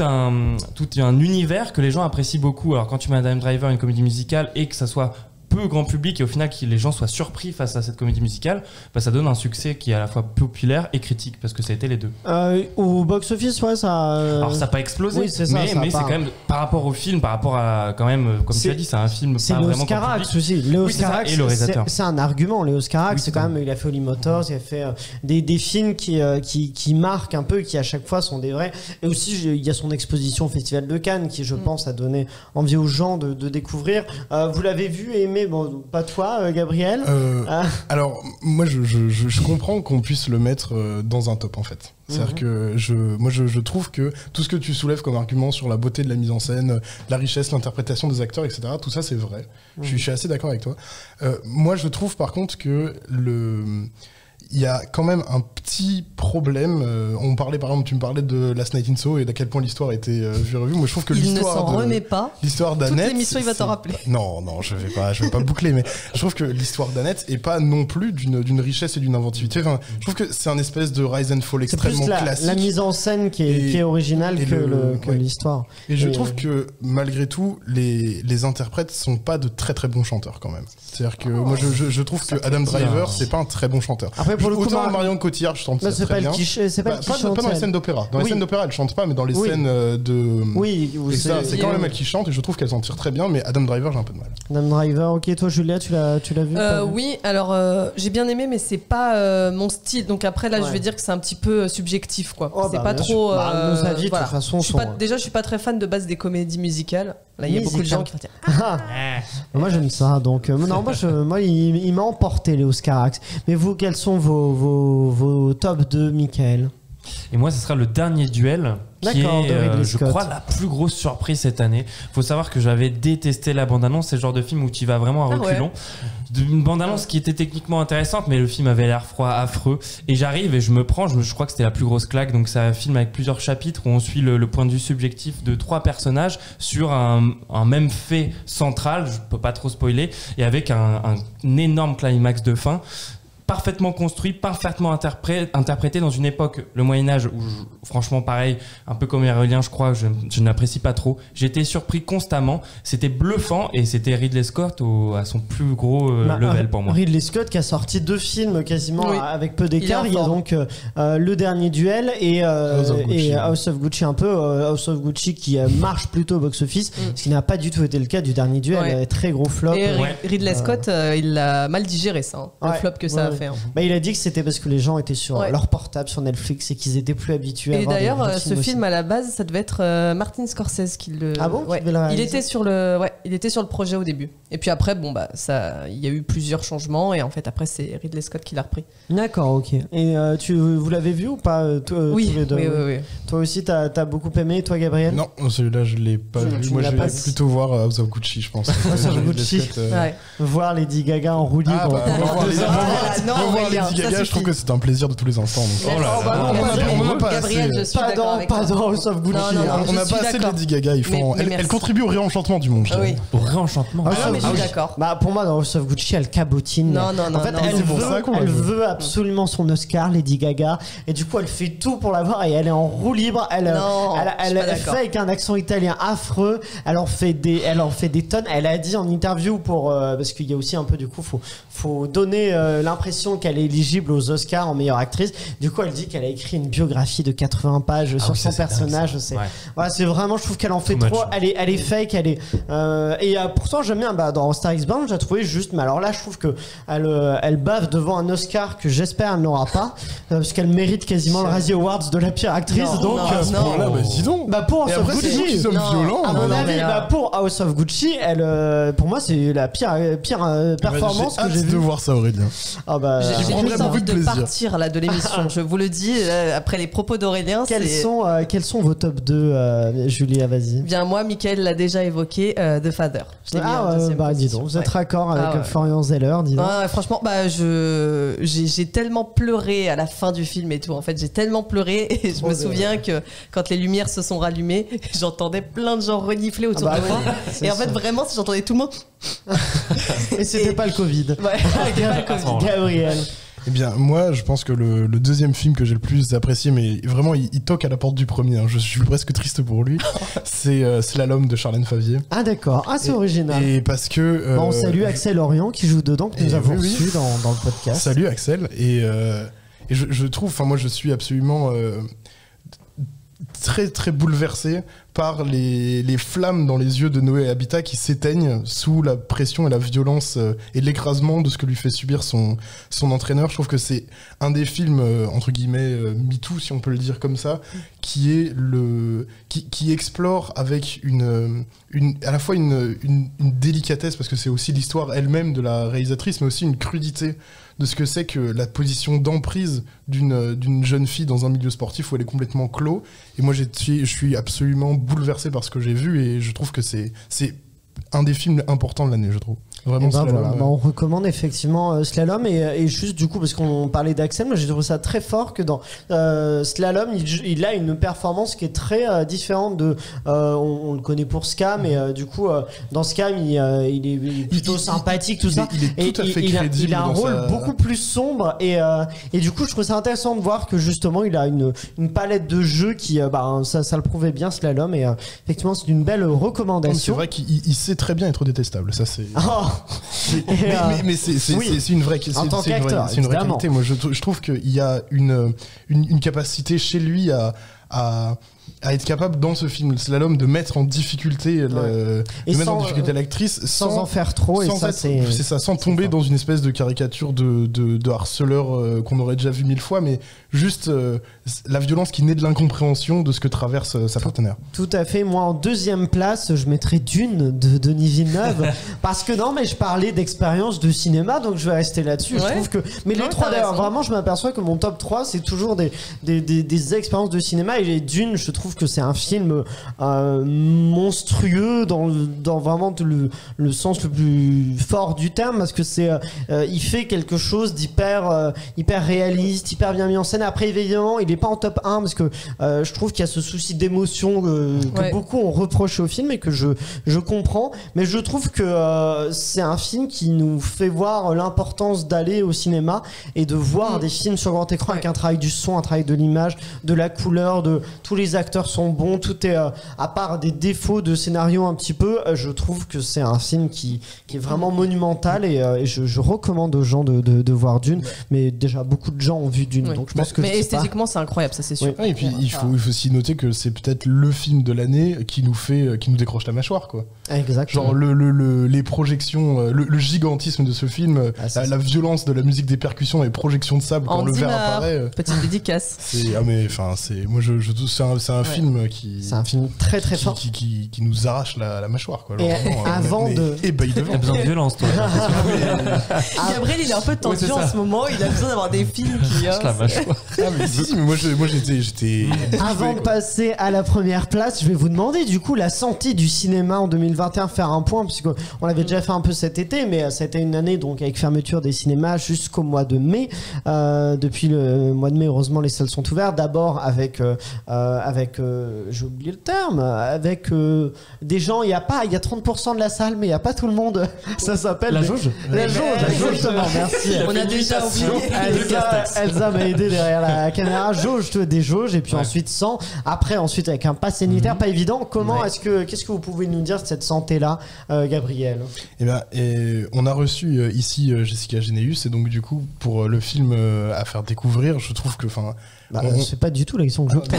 un univers que les gens apprécient beaucoup. Alors quand tu mets Adam Driver une comédie musicale et que ça soit peu grand public, et au final que les gens soient surpris face à cette comédie musicale, ça donne un succès qui est à la fois populaire et critique, parce que ça a été les deux. Au box-office, ça... Alors ça n'a pas explosé, oui, c'est ça, mais c'est quand même, par rapport au film, par rapport à, quand même, comme tu as dit, c'est un film pas vraiment Carax aussi. Léo Carax, c'est un argument. Léo Carax, c'est quand même, il a fait Holly Motors, il a fait des films qui marquent un peu, qui à chaque fois sont des vrais. Et aussi, il y a son exposition au Festival de Cannes, qui, je pense, a donné envie aux gens de découvrir. Vous l'avez vu et aimé? Bon, pas toi, Gabriel. Alors, moi, je comprends qu'on puisse le mettre dans un top, en fait. C'est-à-dire que je trouve que tout ce que tu soulèves comme argument sur la beauté de la mise en scène, la richesse, l'interprétation des acteurs, etc., tout ça, c'est vrai. Je suis assez d'accord avec toi. Moi, je trouve, par contre, que il y a quand même un petit problème. On parlait, par exemple, tu me parlais de Last Night in Soho et d'à quel point l'histoire était vue et revue. Moi, je trouve que l'histoire ne s'en remet pas. L'histoire d'Annette. Toute l'émission, il va t'en rappeler. Non, je vais pas boucler, mais je trouve que l'histoire d'Annette est pas non plus d'une richesse et d'une inventivité. Enfin, je trouve que c'est un espèce de rise and fall extrêmement classique. La mise en scène qui est originale que l'histoire. Et je trouve que malgré tout, les interprètes sont pas de très très bons chanteurs quand même. C'est-à-dire que moi, je trouve que Adam Driver, c'est pas un très bon chanteur. Après, pour le coup, Marion Cotillard, je chante ça très bien. C'est pas dans les scènes d'opéra. Dans les scènes d'opéra, elle chante pas, mais dans les scènes de... Oui, c'est quand même elle qui chante, et je trouve qu'elle s'en tire très bien, mais Adam Driver, j'ai un peu de mal. Adam Driver, ok. Toi, Julia, tu l'as vu? Oui, alors j'ai bien aimé, mais c'est pas mon style. Donc après, là, je vais dire que c'est un petit peu subjectif, quoi. C'est pas trop... nos avis, de toute façon, déjà, je suis pas très fan de base des comédies musicales. Là, il y a beaucoup de gens qui vont dire... Moi, j'aime ça, donc... non, moi, il m'a emporté, Léo Carax. Mais vous, quels sont vos top 2, Michael? Et moi, ce sera Le Dernier Duel, qui est, je crois, la plus grosse surprise cette année. Faut savoir que j'avais détesté la bande-annonce. C'est le genre de film où tu vas vraiment à reculons. Une bande-annonce qui était techniquement intéressante, mais le film avait l'air froid, affreux. Et j'arrive et je me prends, je crois que c'était la plus grosse claque. Donc c'est un film avec plusieurs chapitres où on suit le point de vue subjectif de 3 personnages sur un même fait central. Je peux pas trop spoiler. Et avec un énorme climax de fin. Parfaitement construit, parfaitement interprété dans une époque, le Moyen-Âge, où franchement pareil, un peu comme Aurélien, je crois, je n'apprécie pas trop. J'ai été surpris constamment, c'était bluffant et c'était Ridley Scott à son plus gros level pour moi. Ridley Scott qui a sorti 2 films quasiment avec peu d'écart. Il y a donc Le Dernier Duel et House of Gucci un peu. House of Gucci qui marche plutôt au box-office, ce qui n'a pas du tout été le cas du Dernier Duel. Très gros flop. Et Ridley Scott, il a mal digéré ça, le flop que ça a fait. Il a dit que c'était parce que les gens étaient sur leur portable sur Netflix et qu'ils étaient plus habitués à voir. Et d'ailleurs, ce film à la base, ça devait être Martin Scorsese qui le. Ah bon? Il était sur le projet au début. Et puis après, il y a eu plusieurs changements et en fait après c'est Ridley Scott qui l'a repris. D'accord, ok. Et vous l'avez vu ou pas tous les deux? Oui. Toi aussi, t'as beaucoup aimé, toi Gabriel? Non, celui-là je l'ai pas vu. Moi, je vais plutôt voir House of Gucci, je pense. House of Gucci. Voir Lady Gaga en roue libre. Voir Lady Gaga, je trouve que c'est un plaisir de tous les instants. Gabriel, je suis d'accord avec pas dans House of Gucci. On n'a pas assez de Lady Gaga. Elle contribue au réenchantement du monde. Au réenchantement. Mais je suis d'accord. Pour moi, dans House of Gucci, elle cabotine. Non. En fait, elle veut absolument son Oscar, Lady Gaga, et du coup, elle fait tout pour l'avoir et elle est en roue libre. Elle fait avec un accent italien affreux. Elle en fait des tonnes. Elle a dit en interview parce qu'il y a aussi un peu du coup, faut donner l'impression qu'elle est éligible aux Oscars en meilleure actrice. Du coup, elle dit qu'elle a écrit une biographie de 80 pages sur son personnage. C'est vraiment, je trouve qu'elle en fait trop. Elle est fake. Et pourtant, j'aime bien. Dans Star X Born, je la trouvais juste. Mais alors là, je trouve que elle bave devant un Oscar que j'espère elle n'aura pas, parce qu'elle mérite quasiment le Razzie Awards de la pire actrice. Dis donc. Pour House of Gucci, qui sommes violents. À mon avis, pour House of Gucci, pour moi, c'est la pire performance que j'ai vue. De voir ça, Aurélien. J'ai envie de partir là de l'émission. Je vous le dis, après les propos d'Aurélien. Quels sont vos top 2, Julia, vas-y. Bien, moi, Mickaël l'a déjà évoqué, The Father. Dis donc, vous êtes raccord avec Florian Zeller, dis donc. Franchement, j'ai tellement pleuré à la fin du film et tout. En fait, j'ai tellement pleuré et je me souviens que quand les lumières se sont rallumées, j'entendais plein de gens renifler autour de moi. Et en fait, vraiment, j'entendais tout le monde. Et c'était pas le Covid. Gabriel. Eh bien, moi, je pense que le deuxième film que j'ai le plus apprécié, mais vraiment, il toque à la porte du premier. Je suis presque triste pour lui. C'est Slalom de Charlène Favier. Ah d'accord. C'est original. Et parce que on salue Axel Orion qui joue dedans, que nous avons reçu dans le podcast. Salut Axel. Et je trouve, moi, je suis absolument très très bouleversé par les flammes dans les yeux de Noé Habitat qui s'éteignent sous la pression et la violence et l'écrasement de ce que lui fait subir son entraîneur. Je trouve que c'est un des films entre guillemets MeToo, si on peut le dire comme ça, qui explore avec à la fois une délicatesse, parce que c'est aussi l'histoire elle-même de la réalisatrice, mais aussi une crudité de ce que c'est que la position d'emprise d'une jeune fille dans un milieu sportif où elle est complètement clos. Et moi, je suis absolument bouleversé par ce que j'ai vu et je trouve que c'est un des films importants de l'année, je trouve. Vraiment, Slalom. On recommande effectivement Slalom et juste du coup parce qu'on parlait d'Axel, moi j'ai trouvé ça très fort que dans Slalom il a une performance qui est très différente de on le connaît pour Scam et du coup dans Scam il est plutôt sympathique tout ça et tout à fait crédible, il a un rôle beaucoup plus sombre et du coup je trouve ça intéressant de voir que justement il a une palette de jeux qui ça le prouvait bien Slalom et effectivement c'est une belle recommandation. C'est vrai qu'il sait très bien être détestable, ça c'est mais c'est une vraie qualité. C'est une vraie qualité. Moi, je trouve qu'il y a une capacité chez lui à à être capable dans ce film Slalom de mettre en difficulté l'actrice sans en faire trop, sans tomber dans une espèce de caricature de harceleur qu'on aurait déjà vu 1000 fois, mais juste la violence qui naît de l'incompréhension de ce que traverse sa partenaire. Tout à fait. Moi, en deuxième place, je mettrais Dune de Denis Villeneuve parce que non, mais je parlais d'expérience de cinéma, donc je vais rester là-dessus. Je trouve que les trois d'ailleurs, vraiment, je m'aperçois que mon top 3 c'est toujours des expériences de cinéma, et Dune, je trouve que c'est un film monstrueux dans vraiment le sens le plus fort du terme, parce que il fait quelque chose d'hyper réaliste, hyper bien mis en scène. Après, évidemment, il est pas en top 1 parce que je trouve qu'il y a ce souci d'émotion que beaucoup ont reproché au film et que je comprends, mais je trouve que c'est un film qui nous fait voir l'importance d'aller au cinéma et de voir des films sur grand écran avec un travail du son, un travail de l'image, de la couleur, tous les acteurs sont bons, tout est à part des défauts de scénario un petit peu, je trouve que c'est un film qui est vraiment monumental, et je recommande aux gens de voir Dune, mais déjà beaucoup de gens ont vu Dune, donc je pense que mais esthétiquement c'est incroyable, ça c'est sûr. Et puis il faut aussi noter que c'est peut-être le film de l'année qui nous décroche la mâchoire, quoi. Exactement. Genre les projections, le gigantisme de ce film, la violence de la musique des percussions et projections de sable quand le verre apparaît. Petite dédicace. C'est un film qui. C'est un film très très fort qui nous arrache la mâchoire, quoi. Alors, il a besoin de violence, toi. Gabriel, il est un peu tendu en ce moment. Il a besoin d'avoir des films qui. La mâchoire. Mais moi j'étais. Avant de passer à la première place, je vais vous demander du coup la santé du cinéma en 2021, faire un point, puisqu'on l'avait déjà fait un peu cet été, mais c'était une année donc avec fermeture des cinémas jusqu'au mois de mai. Depuis le mois de mai, heureusement, les salles sont ouvertes. D'abord avec j'ai oublié le terme, avec des gens, il y a 30% de la salle, mais il n'y a pas tout le monde. Ça s'appelle la jauge. La jauge, exactement, merci. On a déjà oublié. Elsa m'a aidé derrière la caméra. Des jauges, et puis ensuite 100. Ensuite avec un pass sanitaire, pas évident. Qu'est-ce que vous pouvez nous dire de cette santé-là, Gabriel? On a reçu ici Jessica Généus, et donc du coup pour le film à faire découvrir, je trouve que c'est pas du tout la question que je pose.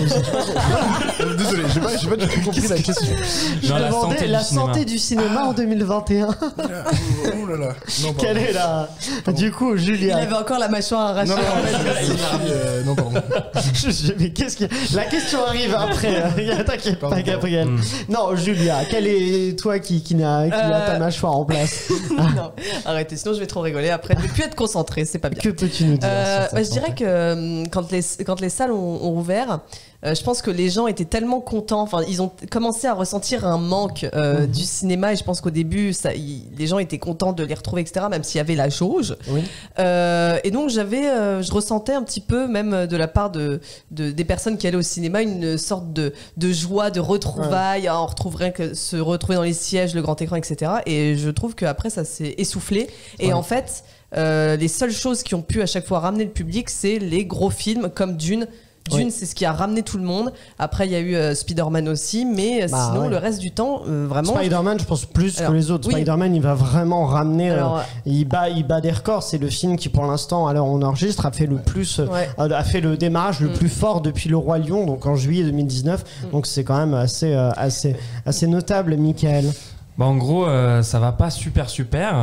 Désolé, j'ai pas du tout compris la question. Je demandais la santé du cinéma en 2021. Oh là là. Quelle est du coup, Julia? Il avait encore la mâchoire arrachée. Non, pardon. Mais la question arrive après. T'inquiète pas, Gabriel. Non, Julia, quelle est toi qui a ta mâchoire en place? Non, arrêtez, sinon je vais trop rigoler après. Ne plus être concentré, c'est pas bien. Que peux-tu nous dire? Je dirais que quand les salles ont rouvert, je pense que les gens étaient tellement contents, ils ont commencé à ressentir un manque du cinéma, et je pense qu'au début les gens étaient contents de les retrouver, etc., même s'il y avait la jauge. Et donc je ressentais un petit peu, même de la part des personnes qui allaient au cinéma, une sorte de joie, de retrouvailles. On retrouverait se retrouver dans les sièges, le grand écran, etc. Et je trouve qu'après ça s'est essoufflé, et en fait les seules choses qui ont pu à chaque fois ramener le public, c'est les gros films comme Dune. C'est ce qui a ramené tout le monde. Après, il y a eu Spider-Man aussi, mais sinon, le reste du temps, vraiment. Spider-Man, je pense plus que les autres. Spider-Man, il va vraiment ramener. Il bat des records. C'est le film qui, pour l'instant, alors on enregistre, a fait le plus, a fait le démarrage le plus fort depuis Le Roi Lion, donc en juillet 2019. Donc c'est quand même assez notable, Michael. En gros, ça va pas super.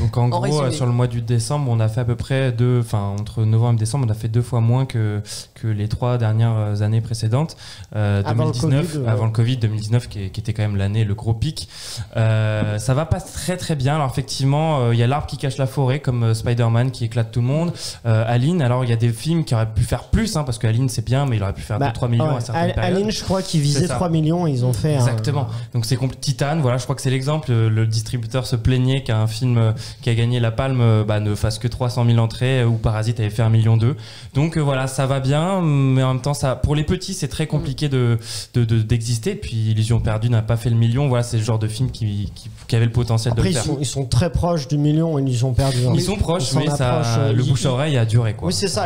Donc en gros, sur le mois de décembre, on a fait à peu près entre novembre et décembre, on a fait 2 fois moins que les 3 dernières années précédentes. 2019, avant le Covid, 2019 qui était quand même l'année, le gros pic. Ça va pas très très bien. Alors effectivement, il y a l'arbre qui cache la forêt, comme Spider-Man qui éclate tout le monde. Aline, alors il y a des films qui auraient pu faire plus, parce que Aline c'est bien, mais il aurait pu faire 2-3 millions à certaines périodes. Aline, je crois qu'il visait 3 millions, ils ont fait. Exactement. Donc c'est Titane, voilà, je crois que c'est l'exemple. Le distributeur se plaignait qu'un film qui a gagné la Palme ne fasse que 300 000 entrées, ou Parasite avait fait 1,2 million. Donc voilà, ça va bien, mais en même temps, pour les petits, c'est très compliqué d'exister. Puis Illusion perdue n'a pas fait le million. Voilà, c'est le genre de film qui avait le potentiel de le faire. Ils sont très proches du million, Illusion perdue. Ils sont proches, mais le bouche-oreille a duré, quoi. Oui, c'est ça.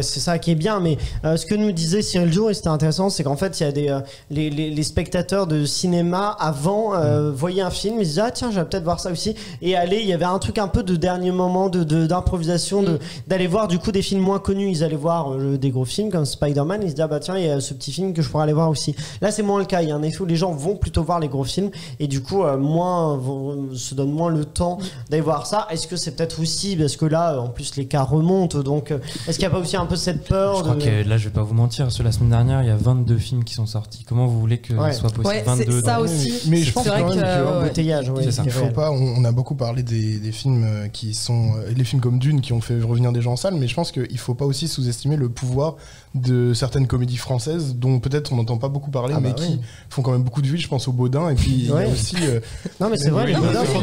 C'est ça qui est bien. Mais ce que nous disait Cyril Jour, et c'était intéressant, c'est qu'en fait, il y a les spectateurs de cinéma avant voyaient voyaient un film, ils se disaient tiens, je vais peut-être voir ça aussi, et il y avait un truc un peu de dernier moment d'improvisation, d'aller voir du coup des films moins connus. Ils allaient voir des gros films comme Spider-Man, ils se disaient tiens, il y a ce petit film que je pourrais aller voir aussi. Là c'est moins le cas, il y a un effet où les gens vont plutôt voir les gros films et du coup se donnent moins le temps d'aller voir ça. Est-ce que c'est peut-être aussi parce que là en plus les cas remontent, donc est-ce qu'il n'y a pas aussi un peu cette peur? Je crois que là je vais pas vous mentir, sur la semaine dernière il y a 22 films qui sont sortis. Comment vous voulez que ce soit possible? 22 c'est ça aussi. Mais je pense quand même que embouteillage, il faut pas, on a beaucoup parlé des films qui sont les films comme Dune qui ont fait revenir des gens en salle, mais je pense qu'il faut pas aussi sous-estimer le pouvoir de certaines comédies françaises dont peut-être on n'entend pas pas beaucoup parler, mais qui font quand même beaucoup de vues. Je pense au Baudin, et puis il y a aussi non mais c'est vrai, les Baudins sont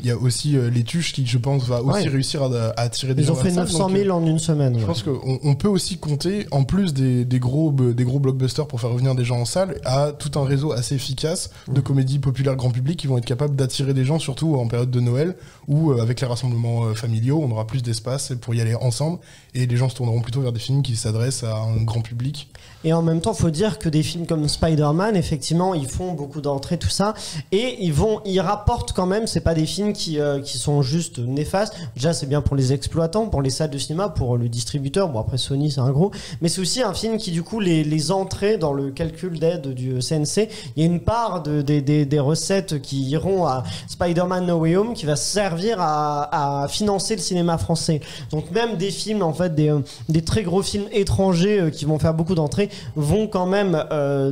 il y a aussi les Tuches qui, je pense, va aussi réussir à attirer des gens. Ils ont fait 900 000 en une semaine. Je pense qu'on peut aussi compter, en plus des gros blockbusters pour faire revenir des gens en salle, à tout un réseau assez efficace de comédies populaires grand public qui vont être capables d'attirer des gens, surtout en période de Noël, où avec les rassemblements familiaux on aura plus d'espace pour y aller ensemble, et les gens se tourneront plutôt vers des films qui s'adressent à un grand public. Et en même temps, il faut dire que des films comme Spider-Man, effectivement, ils font beaucoup d'entrées, tout ça, et ils rapportent quand même. C'est pas des films qui sont juste néfastes. Déjà, c'est bien pour les exploitants, pour les salles de cinéma, pour le distributeur. Bon, après Sony, c'est un gros, mais c'est aussi un film qui, du coup, les entrées dans le calcul d'aide du CNC, il y a une part des recettes qui iront à Spider-Man No Way Home qui va servir à financer le cinéma français. Donc même des films, en fait, des très gros films étrangers qui vont faire beaucoup d'entrées, vont quand même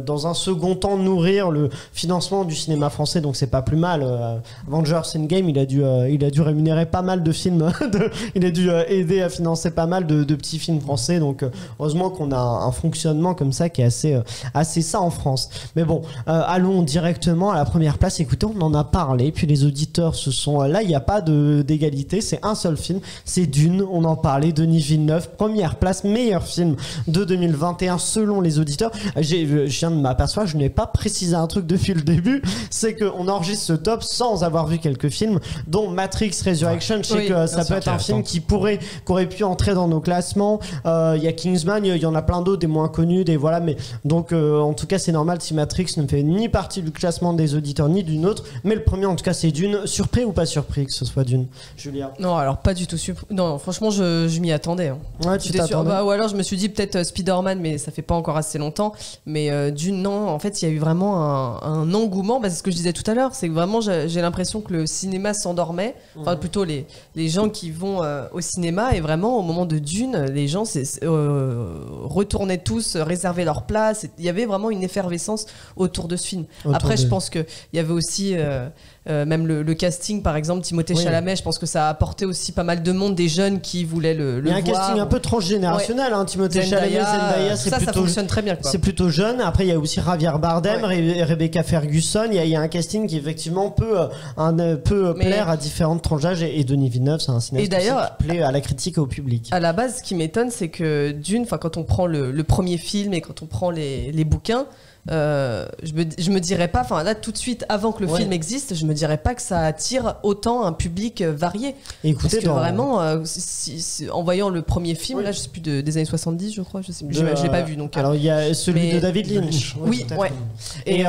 dans un second temps nourrir le financement du cinéma français, donc c'est pas plus mal. Avengers Endgame, il a dû rémunérer pas mal de films, il a dû aider à financer pas mal de petits films français, donc heureusement qu'on a un fonctionnement comme ça qui est assez ça en France. Mais bon, allons directement à la première place. Écoutez, on en a parlé, puis les auditeurs se sont là, il n'y a pas d'égalité, c'est un seul film, c'est Dune, on en parlait, Denis Villeneuve, première place, meilleur film de 2021 selon les auditeurs. Je viens de m'apercevoir, je n'ai pas précisé un truc depuis le début, c'est qu'on enregistre ce top sans avoir vu quelques films, dont Matrix Resurrection. Je sais que ça peut être un film qui aurait pu entrer dans nos classements. Il y a Kingsman, il y en a plein d'autres, des moins connus, des voilà, mais donc en tout cas c'est normal si Matrix ne fait ni partie du classement des auditeurs ni d'une autre, mais le premier en tout cas c'est Dune. Surpris ou pas surpris que ce soit Dune, Julia? Non, alors pas du tout non, franchement je m'y attendais. Ouais, tu t'attendais. Ou alors je me suis dit peut-être Spider-Man, mais ça fait pas encore assez longtemps. Mais Dune, non, en fait il y a eu vraiment un engouement. C'est ce que je disais tout à l'heure, c'est que vraiment j'ai l'impression que le cinéma s'endormait, enfin plutôt les gens qui vont au cinéma, et vraiment au moment de Dune, les gens retournaient tous, réservaient leur place. Il y avait vraiment une effervescence autour de ce film. Après je pense qu'il y avait aussi même le casting, par exemple Timothée Chalamet, je pense que ça a apporté aussi pas mal de monde, des jeunes qui voulaient le voir. Il y a un casting un peu transgénérationnel, Timothée Chalamet, Zendaya, ça fonctionne très bien, quoi. C'est plutôt jeune. Après il y a aussi Javier Bardem, Rebecca Ferguson. Il y a un casting qui effectivement peut plaire à différentes tranches d'âge, et Denis Villeneuve c'est un cinéaste qui plaît à la critique et au public. À la base, ce qui m'étonne, c'est que Dune, quand on prend le premier film et quand on prend les bouquins, je me dirais pas, là tout de suite avant que le film existe, je me dirais pas que ça attire autant un public varié. Écoutez, parce que vraiment en voyant le premier film, là je sais plus des années 70 je crois, je l'ai pas vu, donc alors il y a celui de David Lynch. Oui, et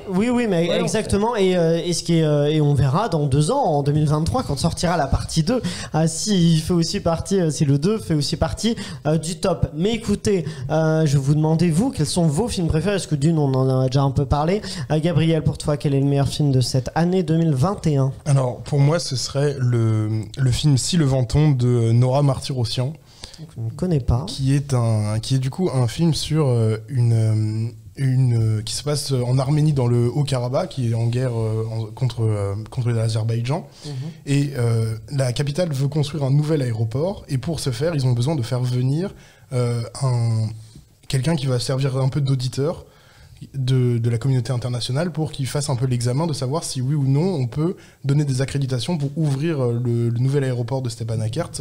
oui mais exactement, et on verra dans 2 ans, en 2023, quand sortira la partie 2, si le 2 fait aussi partie du top. Mais écoutez, je vous demandais, vous, quels sont vos films préférés? Est-ce que Dune, on en a déjà un peu parlé. Gabriel, pour toi, quel est le meilleur film de cette année 2021? Alors, pour moi, ce serait le film Si le vent tombe de Nora Martyrossian. Je ne connais pas. Qui est du coup un film sur qui se passe en Arménie, dans le Haut-Karabakh, qui est en guerre contre l'Azerbaïdjan. Et la capitale veut construire un nouvel aéroport, et pour ce faire, ils ont besoin de faire venir quelqu'un qui va servir un peu d'auditeur de la communauté internationale, pour qu'il fasse un peu l'examen de savoir si oui ou non on peut donner des accréditations pour ouvrir le nouvel aéroport de Stepanakert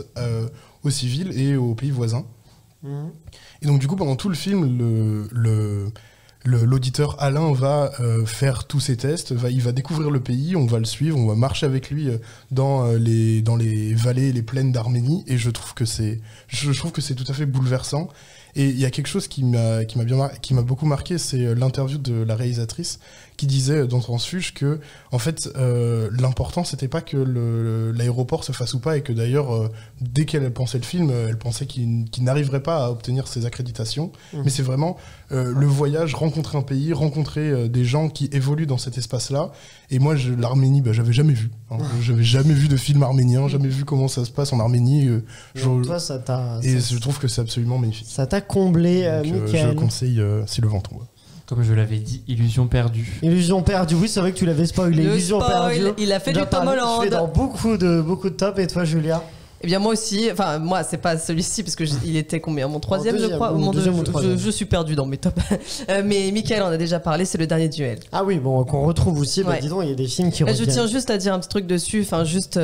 aux civils et aux pays voisins. Et donc du coup pendant tout le film, l'auditeur Alain va faire tous ces tests, il va découvrir le pays, on va le suivre, on va marcher avec lui dans les vallées, les plaines d'Arménie, et je trouve que c'est tout à fait bouleversant. Et il y a quelque chose qui m'a beaucoup marqué, c'est l'interview de la réalisatrice qui disait dans Transfuge que en fait l'important c'était pas que l'aéroport se fasse ou pas, et que d'ailleurs dès qu'elle pensait le film, elle pensait qu'il n'arriverait pas à obtenir ses accréditations, mais c'est vraiment le voyage, rencontrer un pays, rencontrer des gens qui évoluent dans cet espace-là. Et moi l'Arménie, j'avais jamais vu, j'avais jamais vu de film arménien, jamais vu comment ça se passe en Arménie, toi, je trouve que c'est absolument magnifique. Ça t'a comblé, Mickaël. Je conseille Si le vent tombe. Comme je l'avais dit, Illusion perdue. Illusion perdue, oui, c'est vrai que tu l'avais spoilé. Illusion perdue. Il a fait du Tom Holland. Je fais dans beaucoup de top. Et toi, Julia? Eh bien moi aussi, enfin moi c'est pas celui-ci parce que il était combien, mon troisième je crois, je suis perdu dans mes tops. Mais Mickaël en a déjà parlé, c'est Le Dernier Duel. Ah oui, bon, qu'on retrouve aussi, ouais. Dis donc, il y a des films qui reviennent. Je tiens juste à dire un petit truc dessus, enfin juste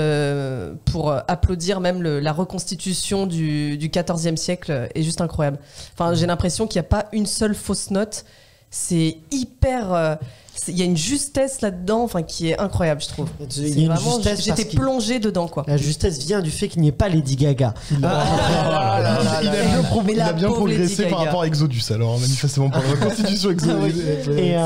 pour applaudir même la reconstitution du 14e siècle est juste incroyable. Enfin j'ai l'impression qu'il n'y a pas une seule fausse note, c'est hyper... il y a une justesse là-dedans, enfin qui est incroyable, je trouve. Il y a une justesse, j'étais plongé dedans, quoi. La justesse vient du fait qu'il n'y ait pas Lady Gaga. Il a bien progressé par rapport à Exodus, alors manifestement pour la reconstitution Exodus. Et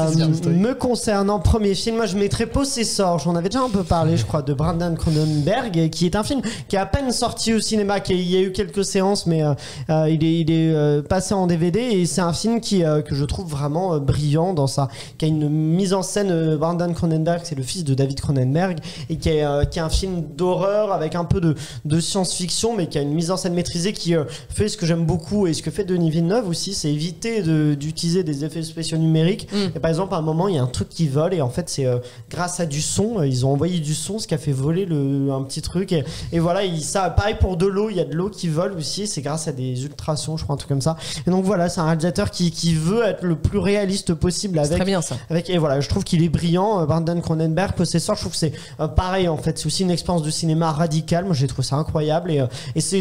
me concernant, premier film, moi je mettrais Possessor. J'en avais déjà un peu parlé, je crois, de Brandon Cronenberg, qui est un film qui est à peine sorti au cinéma, il y a eu quelques séances, mais il est passé en DVD, et c'est un film que je trouve vraiment brillant dans ça, qui a une mise en scène. Brandon Cronenberg, c'est le fils de David Cronenberg, et qui est un film d'horreur avec un peu de science-fiction, mais qui a une mise en scène maîtrisée, qui fait ce que j'aime beaucoup, et ce que fait Denis Villeneuve aussi, c'est éviter d'utiliser des effets spéciaux numériques. Et par exemple, à un moment, il y a un truc qui vole, et en fait, c'est grâce à du son, ils ont envoyé du son, ce qui a fait voler un petit truc, et voilà, ça, pareil pour de l'eau, il y a de l'eau qui vole aussi, c'est grâce à des ultrasons, je crois, un truc comme ça. Et donc voilà, c'est un réalisateur qui veut être le plus réaliste possible avec. C'est très bien ça. Et voilà, je trouve qu'il est brillant. Brandon Cronenberg, Possessor, je trouve que c'est pareil en fait, c'est aussi une expérience de cinéma radicale. Moi j'ai trouvé ça incroyable, et c'est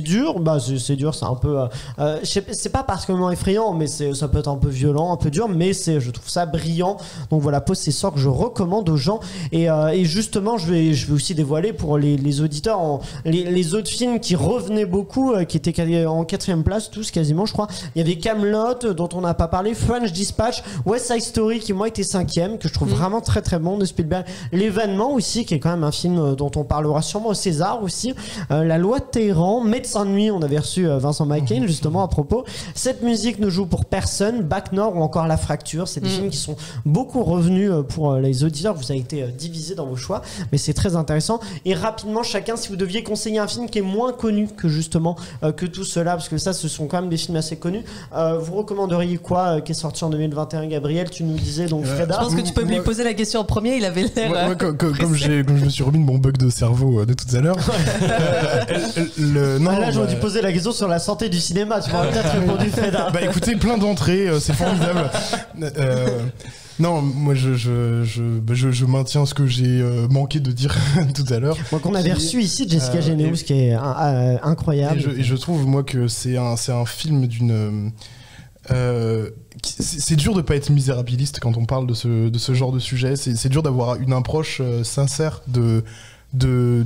dur, c'est dur, c'est un peu c'est pas particulièrement effrayant, mais ça peut être un peu violent, un peu dur, mais je trouve ça brillant. Donc voilà, Possessor que je recommande aux gens, et justement je vais aussi dévoiler pour les auditeurs les autres films qui revenaient beaucoup, qui étaient en 4e place tous quasiment, je crois. Il y avait Camelot dont on n'a pas parlé, French Dispatch, West Side Story qui moi était 5e, que je trouve vraiment très très bon, de Spielberg. L'événement aussi, qui est quand même un film dont on parlera sûrement au César aussi. La loi de Téhéran, Médecin de nuit, on avait reçu Vincent McCain justement à propos. Cette musique ne joue pour personne, Bac Nord ou encore La Fracture, c'est des films qui sont beaucoup revenus pour les auditeurs. Vous avez été divisés dans vos choix, mais c'est très intéressant. Et rapidement, chacun, si vous deviez conseiller un film qui est moins connu que justement que tout cela, parce que ça ce sont quand même des films assez connus, vous recommanderiez quoi qui est sorti en 2021? Gabriel, tu nous disais donc Freda. Je pense que tu peux lui poser la question en premier, il avait l'air. Comme je me suis remis de mon bug de cerveau de tout à l'heure. Là, j'aurais dû poser la question sur la santé du cinéma, tu m'aurais peut-être répondu, Freda. Écoutez, plein d'entrées, c'est formidable. Non, moi je maintiens ce que j'ai manqué de dire tout à l'heure. Moi qu'on avait reçu ici Jessica Généus, qui est incroyable. Et je trouve moi que c'est un film d'une... c'est dur de pas être misérabiliste quand on parle de ce genre de sujet. C'est dur d'avoir une approche sincère de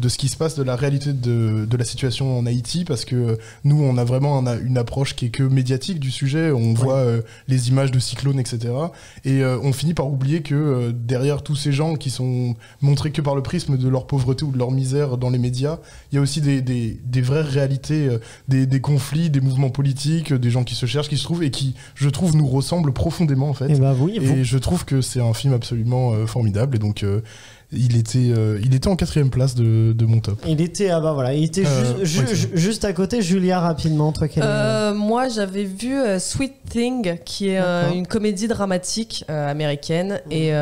ce qui se passe, de la réalité de la situation en Haïti, parce que nous on a vraiment une approche qui est que médiatique du sujet. On voit les images de cyclones, etc. Et on finit par oublier que derrière tous ces gens qui sont montrés que par le prisme de leur pauvreté ou de leur misère dans les médias, il y a aussi des vraies réalités, des conflits, des mouvements politiques, des gens qui se cherchent, qui se trouvent, et qui, je trouve, nous ressemblent profondément en fait. Et je trouve que c'est un film absolument formidable, et donc il était en 4e place de mon top. Il était juste à côté. Julia, rapidement, toi moi j'avais vu Sweet Thing, qui est une comédie dramatique américaine, et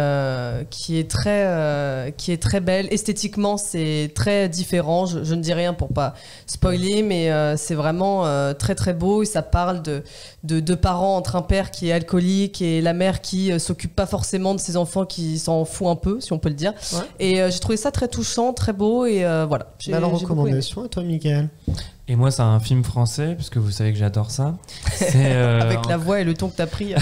qui est très belle. Esthétiquement c'est très différent, je ne dis rien pour pas spoiler, mais c'est vraiment très très beau, et ça parle de deux parents entre un père qui est alcoolique et la mère qui s'occupe pas forcément de ses enfants, qui s'en fout un peu, si on peut le dire. Et j'ai trouvé ça très touchant, très beau, et voilà. Belle recommandation. Et toi, Mickaël? Et moi, c'est un film français, puisque vous savez que j'adore ça. Avec la voix et le ton que t'as pris.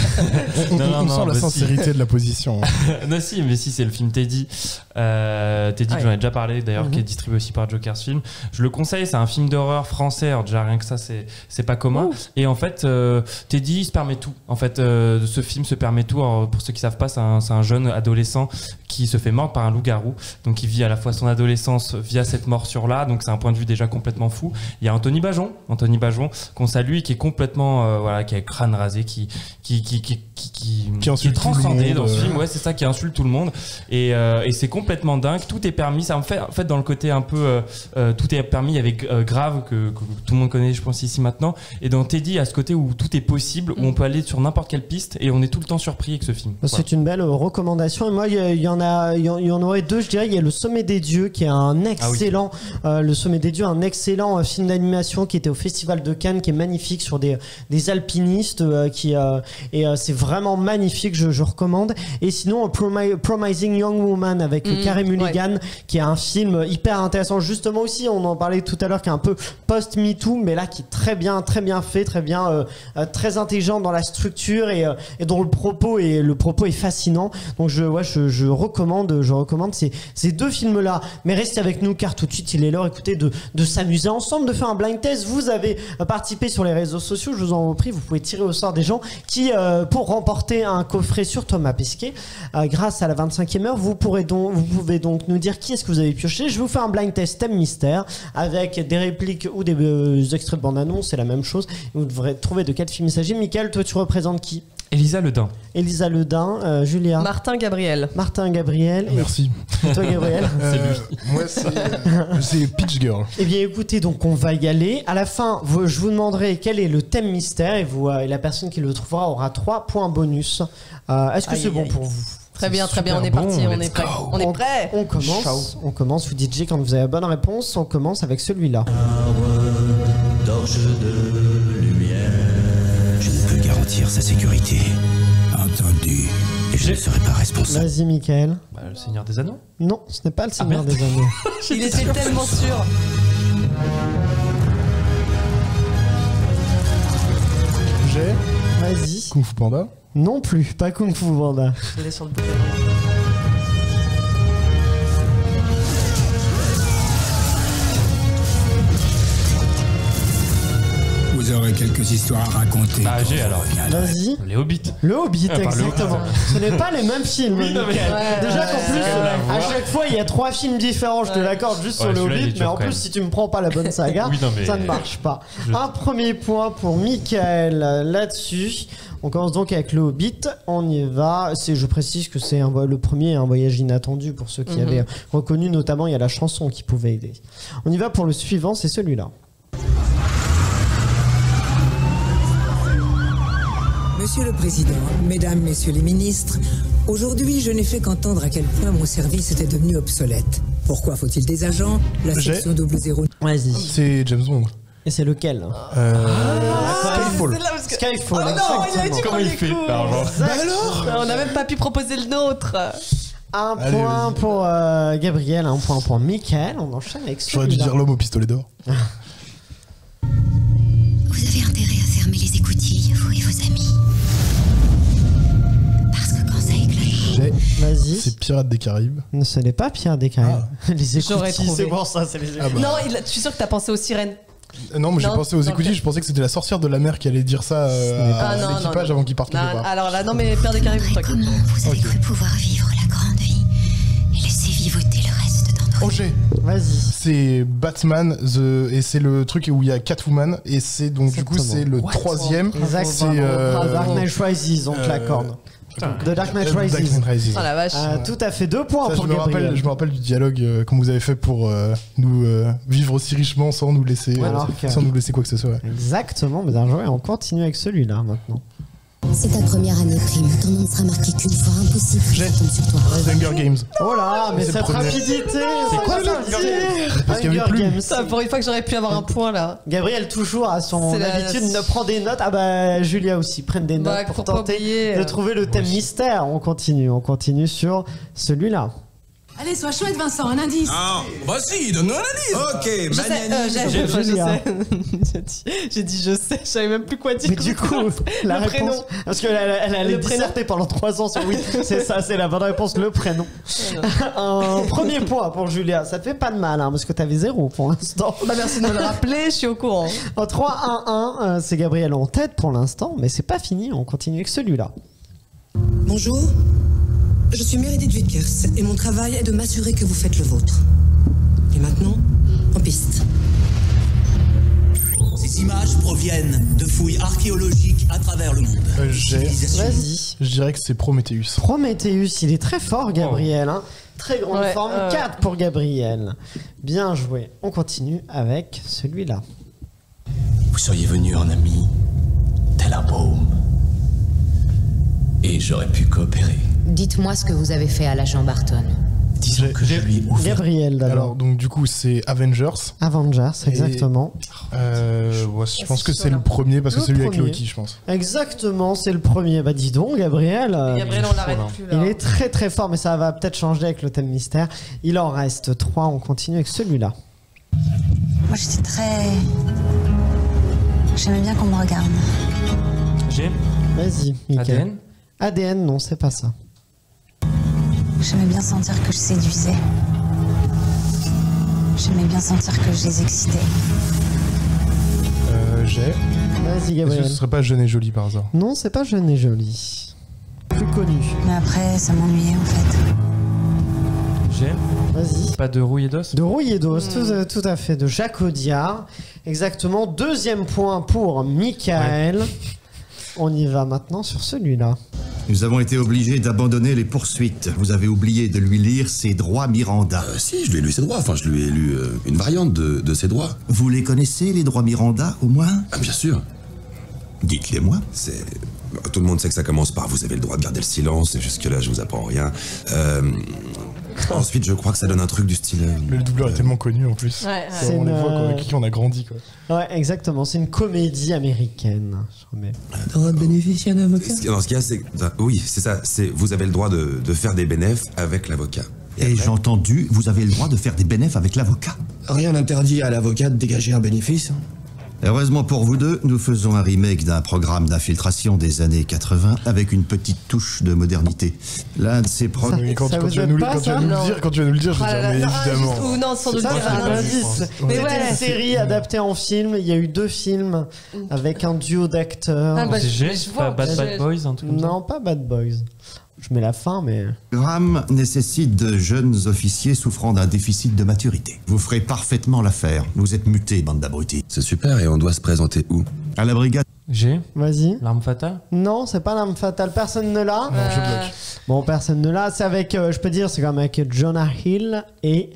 On sent la sincérité de la position. Non, si, mais si, c'est le film Teddy. Teddy, j'en ai déjà parlé d'ailleurs, qui est distribué aussi par Jokers Film. Je le conseille, c'est un film d'horreur français. Alors, déjà, rien que ça, c'est pas commun. Et en fait, Teddy, il se permet tout. En fait, ce film se permet tout. Alors, pour ceux qui savent pas, c'est un jeune adolescent qui se fait mordre par un loup-garou. Donc, il vit à la fois son adolescence via cette morsure-là. Donc, c'est un point de vue déjà complètement fou. Il y a Anthony Bajon qu'on salue, qui est complètement qui a le crâne rasé, qui est transcendé dans ce film. Ouais, c'est ça, qui insulte tout le monde. Et c'est complètement dingue. Tout est permis. Ça me fait, en fait, dans le côté un peu tout est permis avec Grave que tout le monde connaît, je pense ici maintenant. Et dans Teddy, à ce côté où tout est possible, où on peut aller sur n'importe quelle piste et on est tout le temps surpris avec ce film. C'est une belle recommandation. Et moi, il y en aurait deux, je dirais. Il y a Le Sommet des Dieux, qui est un excellent, Le Sommet des Dieux, un excellent film d'animation qui était au Festival de Cannes, qui est magnifique sur des alpinistes, et c'est vraiment magnifique. Je recommande. Et sinon, Promising Young Woman avec Carey Mulligan, qui est un film hyper intéressant. Justement aussi, on en parlait tout à l'heure, qui est un peu post-MeToo, mais là qui est très bien fait, très intelligent dans la structure et dont le propos est fascinant. Donc je recommande ces deux films-là. Mais restez avec nous, car tout de suite il est l'heure, écoutez, de s'amuser ensemble, de faire un blind test. Vous avez participé sur les réseaux sociaux, je vous en prie, vous pouvez tirer au sort des gens qui, pour remporter un coffret sur Thomas Pesquet, grâce à la 25e heure, vous pouvez donc nous dire qui est-ce que vous avez pioché. Je vais vous faire un blind test thème mystère avec des répliques ou des extraits de bande-annonce, c'est la même chose. Vous devrez trouver de quel film il s'agit. Michael, toi tu représentes qui? Elisa Ledin. Julia. Martin Gabriel. Merci. Et toi, Gabriel? C'est lui. Moi, c'est Peach Girl. Eh bien, écoutez, donc on va y aller. À la fin, je vous demanderai quel est le thème mystère et la personne qui le trouvera aura 3 points bonus. Est-ce que c'est bon pour vous? Très bien, on est parti, on est prêt. On commence, vous DJ quand vous avez la bonne réponse. On commence avec celui-là. Torche de lumière. Je ne peux garantir sa sécurité. Entendu. Et je ne serai pas responsable. Vas-y, Michael. Le Seigneur des Anneaux? Non, ce n'est pas le Seigneur des Anneaux. Il était tellement sûr. Vas-y. Kung Fu Panda? Non plus, pas Kung Fu Panda. Il est sur le bout. Vous aurez quelques histoires à raconter. J'ai alors. Vas-y. Les Hobbits. Le Hobbit, exactement. Ce n'est pas les mêmes films. Oui, non, mais... Déjà qu'en plus, à chaque fois, il y a 3 films différents. Je te l'accorde juste sur le Hobbit, mais en plus, si tu me prends pas la bonne saga, ça ne marche pas. Un premier point pour Michael là-dessus. On commence donc avec le Hobbit. On y va. Je précise que c'est le premier, un voyage inattendu pour ceux qui avaient reconnu. Notamment, il y a la chanson qui pouvait aider. On y va pour le suivant, c'est celui-là. Monsieur le Président, Mesdames, Messieurs les ministres, aujourd'hui je n'ai fait qu'entendre à quel point mon service était devenu obsolète. Pourquoi faut-il des agents? La section 00... Vas-y. C'est James Bond. Et c'est lequel? Skyfall. Oh non, il a été comment il fait? Alors on n'a même pas pu proposer le nôtre. Un point pour Gabriel, un point pour Michael. On enchaîne avec celui-là. J'aurais dû dire L'homme au pistolet d'or. Vous avez intérêt à fermer les écoutilles, vous et vos amis. Parce que quand ça éclate... Vas-y. C'est Pirates des Caraïbes. Non, ce n'est pas Pirates des Caraïbes. Les J'aurais écoutilles, trouvé. c'est bon ça, c'est les écoutilles. Non, je suis sûr que t'as pensé aux sirènes. Non, mais j'ai pensé aux écoutilles, je pensais que c'était la sorcière de la mer qui allait dire ça à l'équipage avant qu'ils partent quelque part. Alors là, non, mais Père des Caraïbes, Comment vous avez cru pouvoir vivre la grande vie et laisser vivoter le reste dans nos vies? Vas-y. C'est Batman, et c'est le truc où il y a Catwoman, et c'est donc du coup c'est le troisième. Exactement. C'est Dark Knight Rises, on te l'accorde. The Dark Knight Rises. Oh la vache. Tout à fait 2 points pour Gabriel. Je me rappelle du dialogue comme vous avez fait pour nous vivre aussi richement sans nous laisser quoi que ce soit. Exactement, mais bien joué. On continue avec celui-là maintenant. C'est ta première année prime. Ton nom ne sera marqué qu'une fois. Impossible que ça tombe sur toi. Hunger Games. Oh là, mais C'est cette le premier. rapidité. C'est quoi ça Parce qu'il y avait Hunger plus. Games. Ça, pour une fois que j'aurais pu avoir un point là. Gabriel toujours à son C'est habitude ne prend des notes. Ah bah Julia aussi prenne des notes pour pas tenter oublier, de trouver le thème mystère. On continue sur celui-là. Allez, sois chouette, Vincent, un indice. Ah, bah si, donne-nous un indice. Ok, J'ai dit je sais, je savais même plus quoi dire. Mais du coup, la réponse. prénom. Parce qu'elle allait disserter pendant 3 ans sur oui. C'est ça, c'est la bonne réponse, le prénom. Un premier point pour Julia. Ça te fait pas de mal, hein, parce que t'avais 0 pour l'instant. Bah merci de me le rappeler, je suis au courant. En 3-1-1, c'est Gabriel en tête pour l'instant, mais c'est pas fini, on continue avec celui-là. Bonjour, je suis Meredith Vickers et mon travail est de m'assurer que vous faites le vôtre. Et maintenant, en piste. Ces images proviennent de fouilles archéologiques à travers le monde. Vas-y. Je dirais que c'est Prometheus. Prometheus, il est très fort, Gabriel. Hein. Très grande forme, 4 pour Gabriel. Bien joué. On continue avec celui-là. Vous seriez venu en ami, tel un baume. Et j'aurais pu coopérer. Dites-moi ce que vous avez fait à l'agent Barton. Disons que je lui ai ouvert. Gabriel, d'abord. Alors, donc, du coup, c'est Avengers. Avengers, exactement. Ouais, je pense que c'est le premier parce que c'est celui avec Loki, je pense. Exactement, c'est le premier. Bah, dis donc, Gabriel. Gabriel, on l'arrête plus là. Il est très très fort, mais ça va peut-être changer avec le thème mystère. Il en reste 3. On continue avec celui-là. Moi, j'étais très... J'aimais bien qu'on me regarde. Vas-y, Mickaël. ADN ADN, non, c'est pas ça. J'aimais bien sentir que je séduisais. J'aimais bien sentir que je les excitais. J'ai. Vas-y, Est-ce Gabriel. que ce serait pas Jeune et Jolie par hasard? Non, c'est pas Jeune et Jolie. Plus connu. Mais après, ça m'ennuyait en fait. Vas-y. Pas de rouille et d'os? De rouille et d'os, tout à fait. De Jacques Audiard. Exactement. 2e point pour Mickaël. Ouais. On y va maintenant sur celui-là. Nous avons été obligés d'abandonner les poursuites. Vous avez oublié de lui lire ses droits Miranda. Si, je lui ai lu ses droits. Enfin, je lui ai lu une variante de ses droits. Vous les connaissez, les droits Miranda, au moins? Ah, bien sûr. Dites-les-moi. Tout le monde sait que ça commence par « vous avez le droit de garder le silence » et jusque-là, je vous apprends rien. Ensuite, je crois que ça donne un truc du style... Le doubleur est tellement connu en plus. Ouais, c'est on les voit avec qui on a grandi, quoi. Ouais, exactement. C'est une comédie américaine. Je remets. Droit de bénéficier d'un avocat. Dans ce cas, c'est... Oui, c'est ça. Vous avez le droit de faire des bénéfices avec l'avocat. Et j'ai entendu, vous avez le droit de faire des bénéfices avec l'avocat. Rien n'interdit à l'avocat de dégager un bénéfice. Heureusement pour vous deux, nous faisons un remake d'un programme d'infiltration des années 80 avec une petite touche de modernité. L'un de ces programmes... Quand tu vas nous le dire, je vais dire, mais évidemment. Ou non, sans doute Mais ouais, une série adaptée en film. Il y a eu 2 films avec un duo d'acteurs. Ah, pas Bad Boys, un truc comme ça. Non, pas Bad Boys. Je mets la fin, mais... Le programme nécessite de jeunes officiers souffrant d'un déficit de maturité. Vous ferez parfaitement l'affaire. Vous êtes mutés, bande d'abrutis. C'est super, et on doit se présenter où? À la brigade. Vas-y. L'arme fatale? Non, c'est pas l'arme fatale. Personne ne l'a. Non, je bloque. Bon, personne ne l'a. C'est avec, je peux dire, c'est comme avec Jonah Hill et...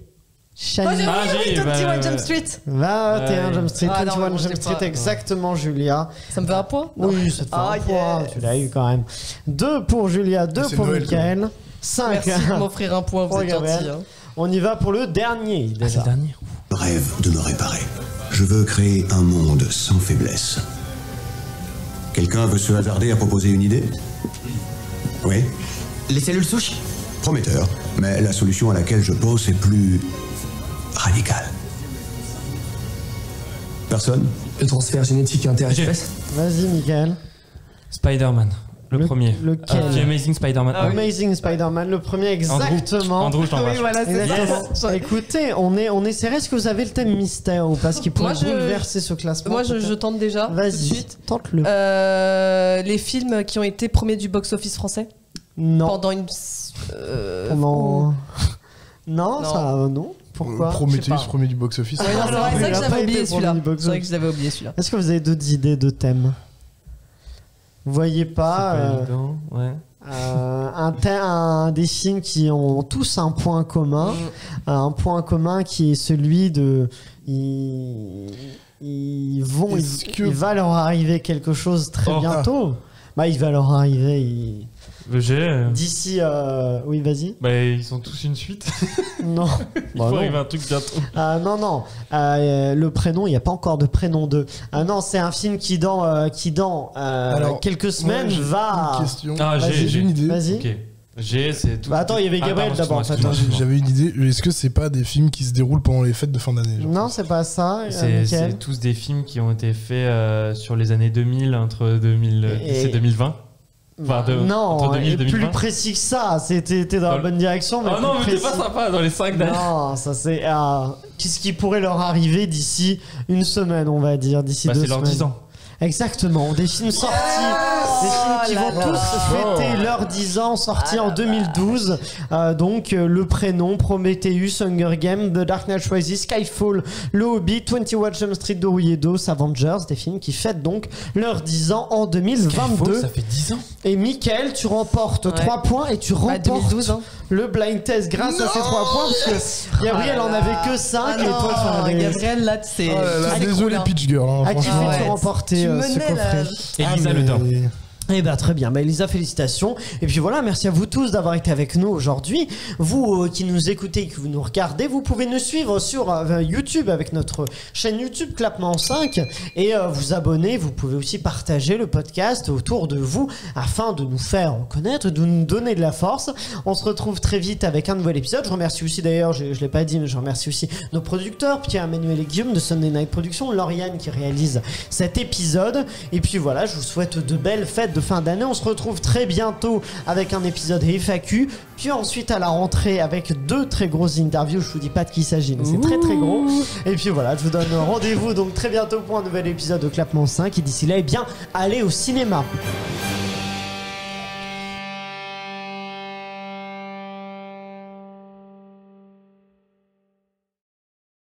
Shani. 21 Jump Street. 21 Jump Street, 21 Jump Street, exactement, Julia. Ça me fait un point? Oui, ça te fait un point. Tu l'as eu quand même. 2 pour Julia, 2 pour Mickaël. 5. Merci de m'offrir un point, vous êtes gentil. Hein. On y va pour le dernier. Déjà. Le dernier. Je rêve de me réparer. Je veux créer un monde sans faiblesse. Quelqu'un veut se hasarder à proposer une idée? Oui. Les cellules souches? Prometteur, mais la solution à laquelle je pense est plus radicale. Personne? Le transfert génétique interespèce? Vas-y, Mickaël. Spider-Man. Le premier. Lequel? The Amazing Spider-Man. Amazing Spider-Man, le premier, exactement. Andrew, je t'en Oui, voilà, c'est ça. Écoutez, on est sérieux. Est-ce que vous avez le thème mystère ou parce qu'il pourrait bouleverser ce classement? Moi, je tente déjà. Vas-y, tente-le. Les films qui ont été premiers du box-office français? Non. Pendant une... Non, ça, non. Pourquoi? Prometheus, premier du box-office. C'est vrai que j'avais oublié celui-là. C'est vrai que j'avais oublié celui-là. Est-ce que vous avez d'autres idées de thèmes? Vous voyez pas, des films qui ont tous un point commun, qui est celui de il va leur arriver quelque chose très bientôt. Bah, il va leur arriver. D'ici, oui, vas-y. Bah, ils sont tous une suite. Non. Il faut arriver un truc bientôt. Non. Le prénom, il n'y a pas encore de prénom 2. Non, c'est un film qui dans quelques semaines va. Une question. J'ai une idée. Vas-y. Okay. C'est tout. Bah attends, il y avait Gabriel d'abord. J'avais une idée. Est-ce que c'est pas des films qui se déroulent pendant les fêtes de fin d'année? Non, c'est pas ça. C'est tous des films qui ont été faits sur les années 2000, entre 2010 et 2020. Enfin, non, 2000 et 2020. plus précis que ça. T'es dans la bonne direction. Mais non, mais t'es pas sympa dans les 5 dernières. Non, ça c'est. Qu'est-ce qui pourrait leur arriver d'ici une semaine, on va dire, d'ici 2 semaines. C'est leurs 10 ans. Exactement, des films sortis, des films qui vont tous fêter leurs 10 ans, sortis en 2012. Donc Le Prénom, Prometheus, Hunger Games, The Dark Knight Rises, Skyfall, Le Hobbit, 21 Jump Street, Doritos, Avengers, des films qui fêtent donc leurs 10 ans en 2022. Skyfall, ça fait 10 ans. Et Mickaël, tu remportes 3 points et tu remportes 2012, hein. le blind test grâce à ces 3 points parce que Gabriel en avait que 5 et toi tu en Gabriel là c'est désolé Pitch Girl, hein, à qui fais-tu remporter ce coffret? Elisa Le Dain. Eh ben très bien, Elisa, félicitations. Et puis voilà, merci à vous tous d'avoir été avec nous aujourd'hui. Vous qui nous écoutez, qui nous regardez, vous pouvez nous suivre sur YouTube avec notre chaîne YouTube Clapement 5 et vous abonner. Vous pouvez aussi partager le podcast autour de vous afin de nous faire connaître, de nous donner de la force. On se retrouve très vite avec un nouvel épisode. Je remercie aussi d'ailleurs, je l'ai pas dit, mais je remercie aussi nos producteurs, Pierre-Emmanuel et Guillaume de Sunday Night Productions, Lauriane qui réalise cet épisode. Et puis voilà, je vous souhaite de belles fêtes de fin d'année. On se retrouve très bientôt avec un épisode FAQ, puis ensuite à la rentrée avec 2 très grosses interviews. Je vous dis pas de qui il s'agit, mais c'est très très gros. Et puis voilà, je vous donne rendez-vous donc très bientôt pour un nouvel épisode de Clapement 5 et d'ici là, eh bien, allez au cinéma.